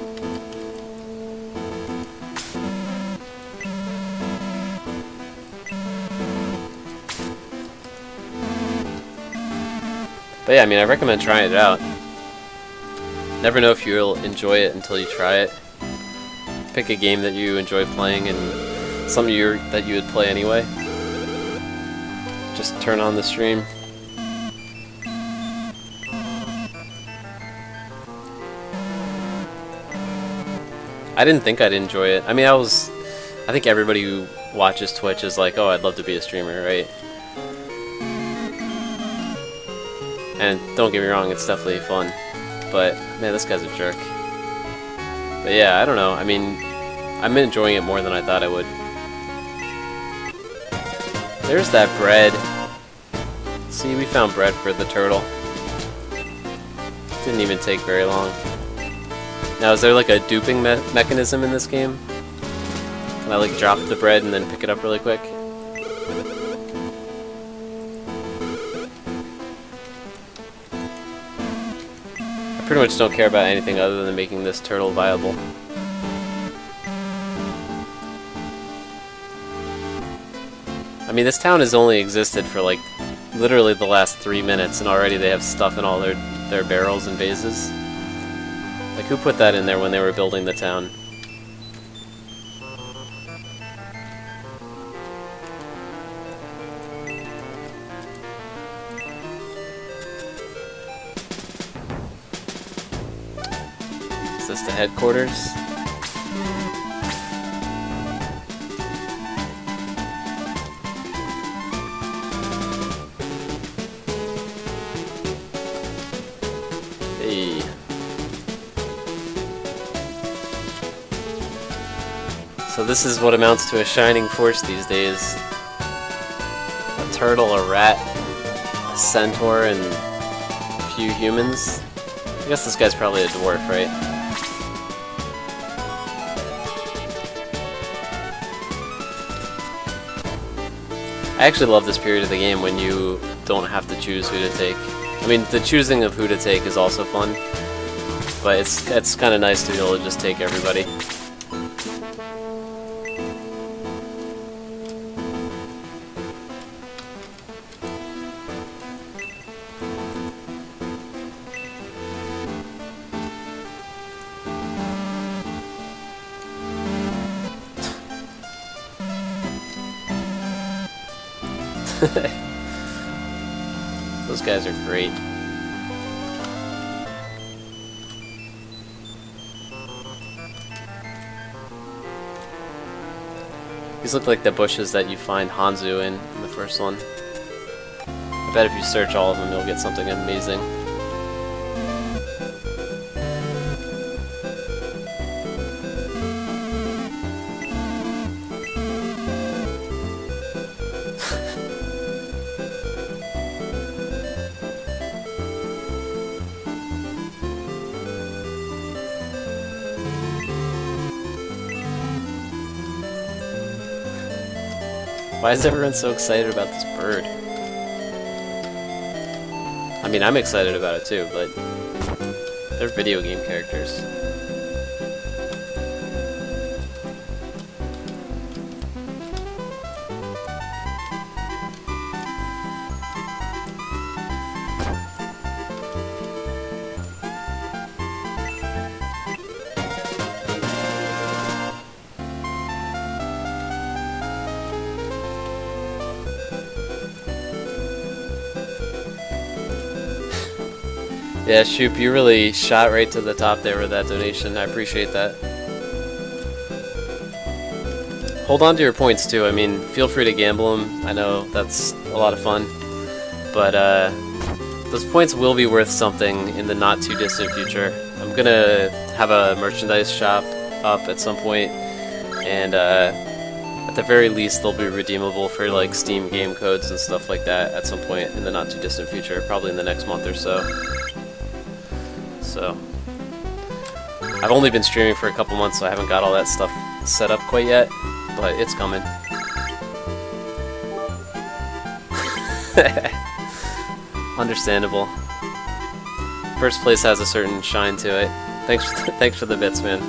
But yeah, I mean, I recommend trying it out. Never know if you'll enjoy it until you try it. Pick a game that you enjoy playing and something that you would play anyway. Just turn on the stream. I didn't think I'd enjoy it. I mean, I think everybody who watches Twitch is like, oh, I'd love to be a streamer, right? And don't get me wrong, it's definitely fun. But, man, this guy's a jerk. But yeah, I don't know. I mean, I'm enjoying it more than I thought I would. There's that bread. See, we found bread for the turtle. Didn't even take very long. Now, is there like a duping mechanism in this game? Can I like drop the bread and then pick it up really quick? I pretty much don't care about anything other than making this turtle viable. I mean, this town has only existed for like literally the last 3 minutes, and already they have stuff in all their barrels and vases. Like, who put that in there when they were building the town? Is this the headquarters? Hey. So this is what amounts to a shining force these days. A turtle, a rat, a centaur, and a few humans. I guess this guy's probably a dwarf, right? I actually love this period of the game when you don't have to choose who to take. I mean, the choosing of who to take is also fun, but it's kind of nice to be able to just take everybody. Those guys are great. These look like the bushes that you find Hanzu in the first one. I bet if you search all of them, you'll get something amazing. Why is everyone so excited about this bird? I mean, I'm excited about it too, but they're video game characters. Yeah, Shoop, you really shot right to the top there with that donation. I appreciate that. Hold on to your points too. I mean, feel free to gamble them. I know that's a lot of fun. But those points will be worth something in the not too distant future. I'm gonna have a merchandise shop up at some point, and at the very least they'll be redeemable for like Steam game codes and stuff like that at some point in the not too distant future, probably in the next month or so. So, I've only been streaming for a couple months, so I haven't got all that stuff set up quite yet, but it's coming. Understandable. First place has a certain shine to it. Thanks for the bits, man.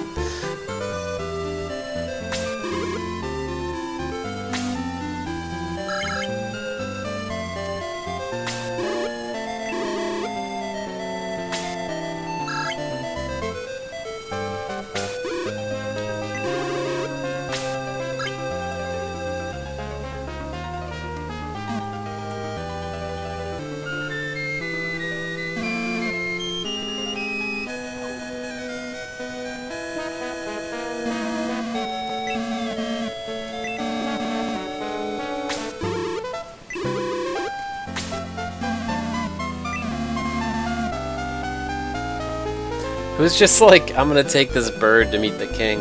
Who's just like, I'm gonna take this bird to meet the king?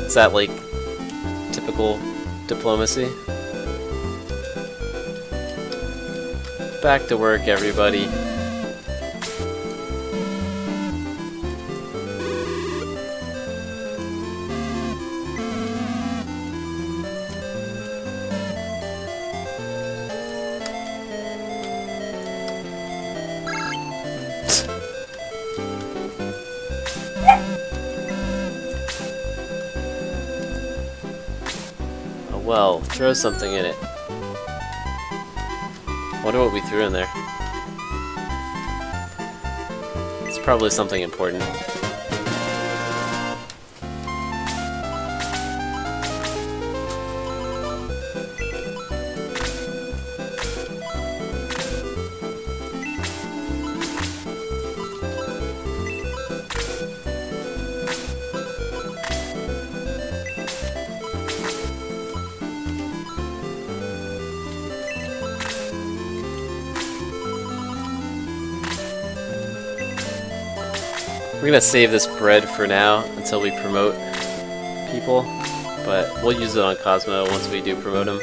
Is that like typical diplomacy? Back to work, everybody. Well, throw something in it. Wonder what we threw in there. It's probably something important. We're gonna save this bread for now until we promote people, but we'll use it on Cosmo once we do promote him.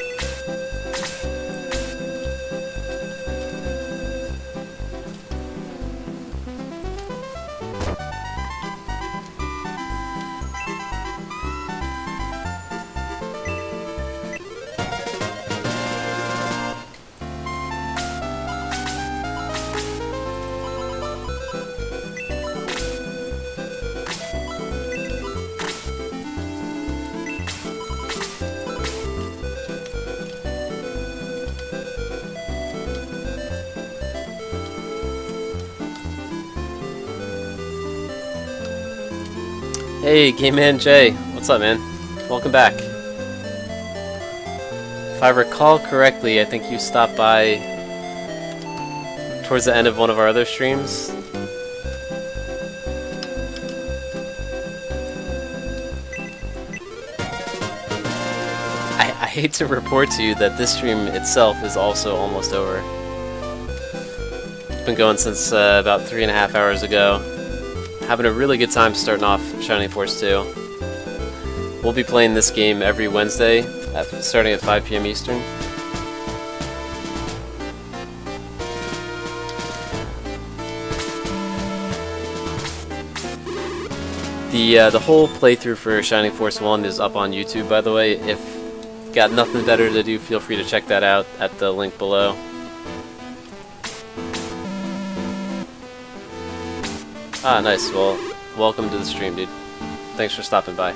Hey, Game Man Jay. What's up, man? Welcome back. If I recall correctly, I think you stopped by towards the end of one of our other streams. I hate to report to you that this stream itself is also almost over. It's been going since about 3.5 hours ago. Having a really good time starting off Shining Force 2. We'll be playing this game every Wednesday, starting at 5 p.m. Eastern. The whole playthrough for Shining Force 1 is up on YouTube, by the way. If you've got nothing better to do, feel free to check that out at the link below. Ah, nice. Well, welcome to the stream, dude. Thanks for stopping by.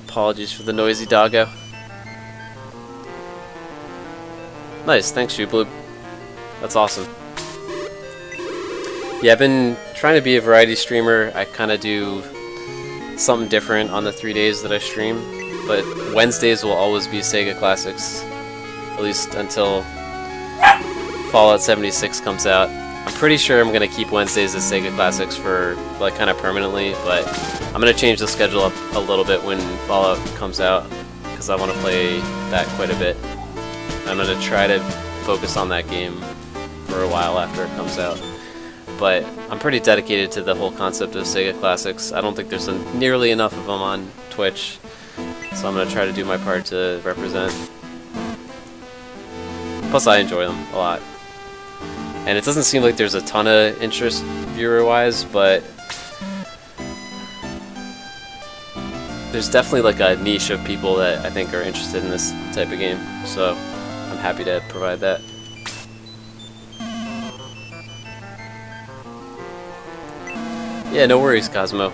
Apologies for the noisy doggo. Nice, thanks, Shoebloop. That's awesome. Yeah, I've been trying to be a variety streamer. I kind of do something different on the 3 days that I stream, but Wednesdays will always be Sega Classics, at least until Fallout 76 comes out. I'm pretty sure I'm gonna keep Wednesdays as Sega Classics for like kind of permanently, but I'm gonna change the schedule up a little bit when Fallout comes out because I want to play that quite a bit. I'm gonna try to focus on that game for a while after it comes out. But I'm pretty dedicated to the whole concept of Sega Classics. I don't think there's nearly enough of them on Twitch, so I'm going to try to do my part to represent. Plus I enjoy them a lot. And it doesn't seem like there's a ton of interest viewer-wise, but there's definitely like a niche of people that I think are interested in this type of game, so I'm happy to provide that. Yeah, no worries, Cosmo.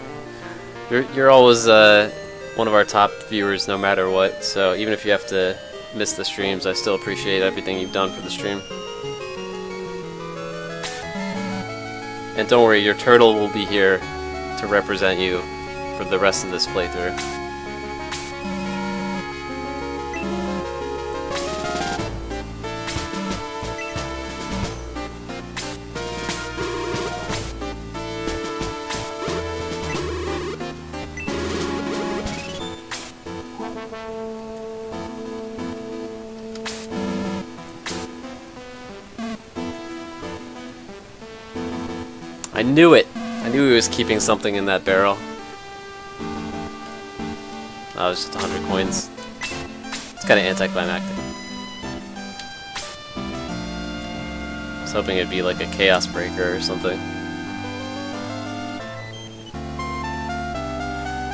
You're always one of our top viewers no matter what, so even if you have to miss the streams, I still appreciate everything you've done for the stream. And don't worry, your turtle will be here to represent you for the rest of this playthrough. I knew it! I knew he was keeping something in that barrel. Oh, it was just 100 coins. It's kind of anticlimactic. I was hoping it'd be like a chaos breaker or something.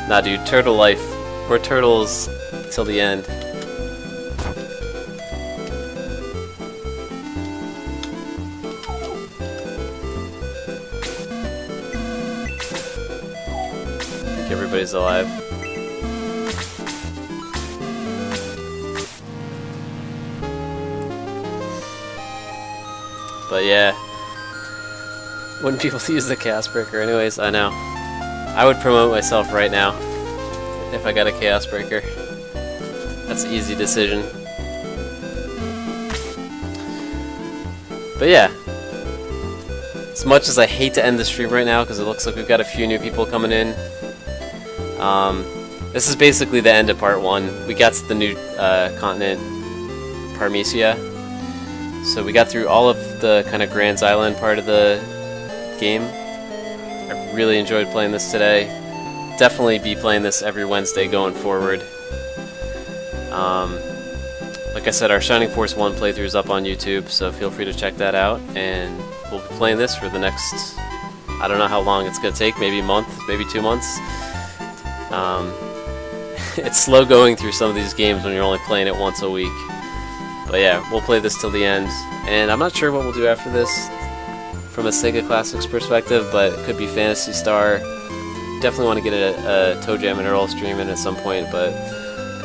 Nah, dude, turtle life. We're turtles till the end. Everybody's alive. But yeah, wouldn't people use the Chaos Breaker anyways? I know. I would promote myself right now if I got a Chaos Breaker. That's an easy decision. But yeah, as much as I hate to end the stream right now because it looks like we've got a few new people coming in, this is basically the end of part 1. We got to the new continent, Parmesia. So we got through all of the kind of Grans Island part of the game. I really enjoyed playing this today. Definitely be playing this every Wednesday going forward. Like I said, our Shining Force 1 playthrough is up on YouTube, so feel free to check that out. And we'll be playing this for the next, I don't know how long it's going to take, maybe a month, maybe 2 months. It's slow going through some of these games when you're only playing it once a week. But yeah, we'll play this till the end. And I'm not sure what we'll do after this from a Sega Classics perspective, but it could be Phantasy Star. Definitely want to get a Toe Jam and Earl stream in at some point, but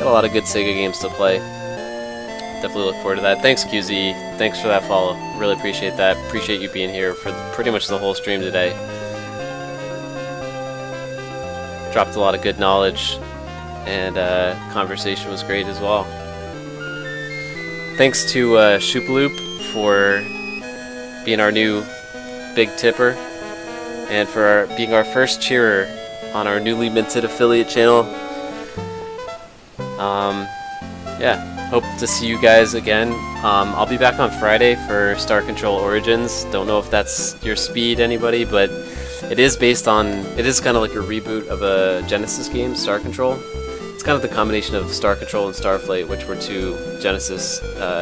got a lot of good Sega games to play. Definitely look forward to that. Thanks, QZ. Thanks for that follow. Really appreciate that. Appreciate you being here for pretty much the whole stream today. Dropped a lot of good knowledge, and conversation was great as well. Thanks to Shoopaloop for being our new big tipper, and for being our first cheerer on our newly minted affiliate channel. Yeah, hope to see you guys again. I'll be back on Friday for Star Control Origins. Don't know if that's your speed, anybody, but it is based on, it is kind of like a reboot of a Genesis game, Star Control. It's kind of the combination of Star Control and Starflight, which were two Genesis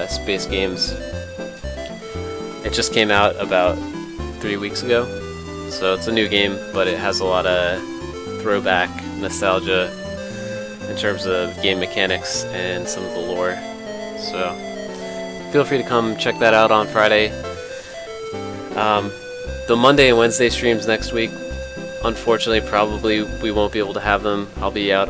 space games. It just came out about 3 weeks ago, so it's a new game, but it has a lot of throwback nostalgia in terms of game mechanics and some of the lore. So feel free to come check that out on Friday. The Monday and Wednesday streams next week, unfortunately, probably we won't be able to have them. I'll be out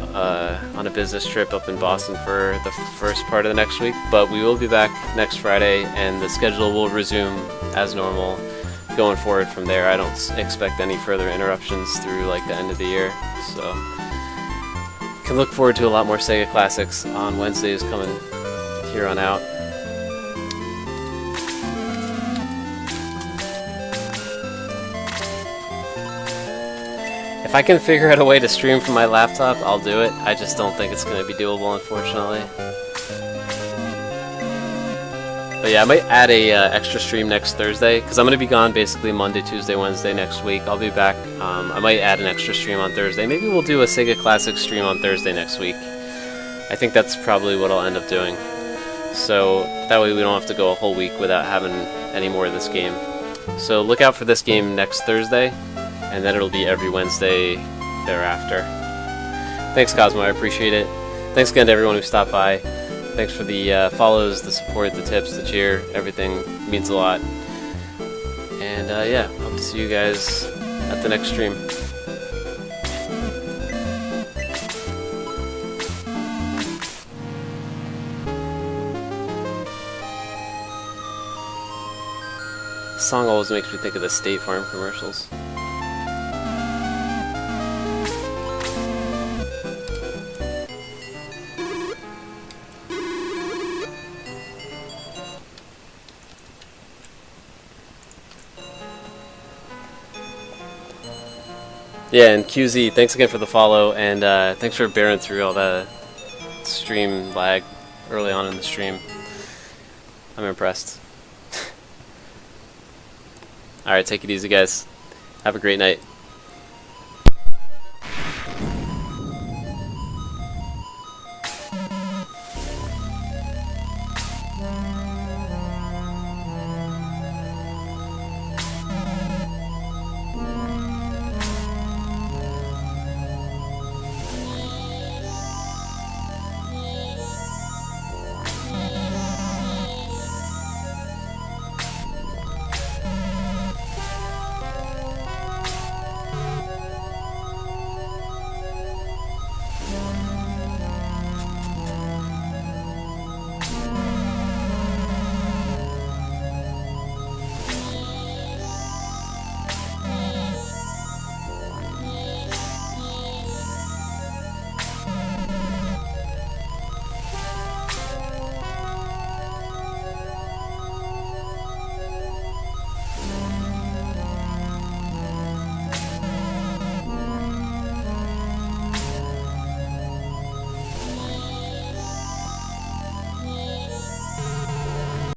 on a business trip up in Boston for the first part of the next week, but we will be back next Friday, and the schedule will resume as normal going forward from there. I don't expect any further interruptions through like the end of the year, so can look forward to a lot more Sega Classics on Wednesdays coming here on out. If I can figure out a way to stream from my laptop, I'll do it. I just don't think it's going to be doable, unfortunately. But yeah, I might add a extra stream next Thursday, because I'm going to be gone basically Monday, Tuesday, Wednesday next week. I'll be back. I might add an extra stream on Thursday. Maybe we'll do a Sega Classics stream on Thursday next week. I think that's probably what I'll end up doing. So that way we don't have to go a whole week without having any more of this game. So look out for this game next Thursday, and then it'll be every Wednesday thereafter. Thanks, Cosmo. I appreciate it. Thanks again to everyone who stopped by. Thanks for the follows, the support, the tips, the cheer. Everything means a lot. And yeah, hope to see you guys at the next stream. This song always makes me think of the State Farm commercials. Yeah, and QZ, thanks again for the follow, and thanks for bearing through all the stream lag early on in the stream. I'm impressed. Alright, take it easy, guys. Have a great night.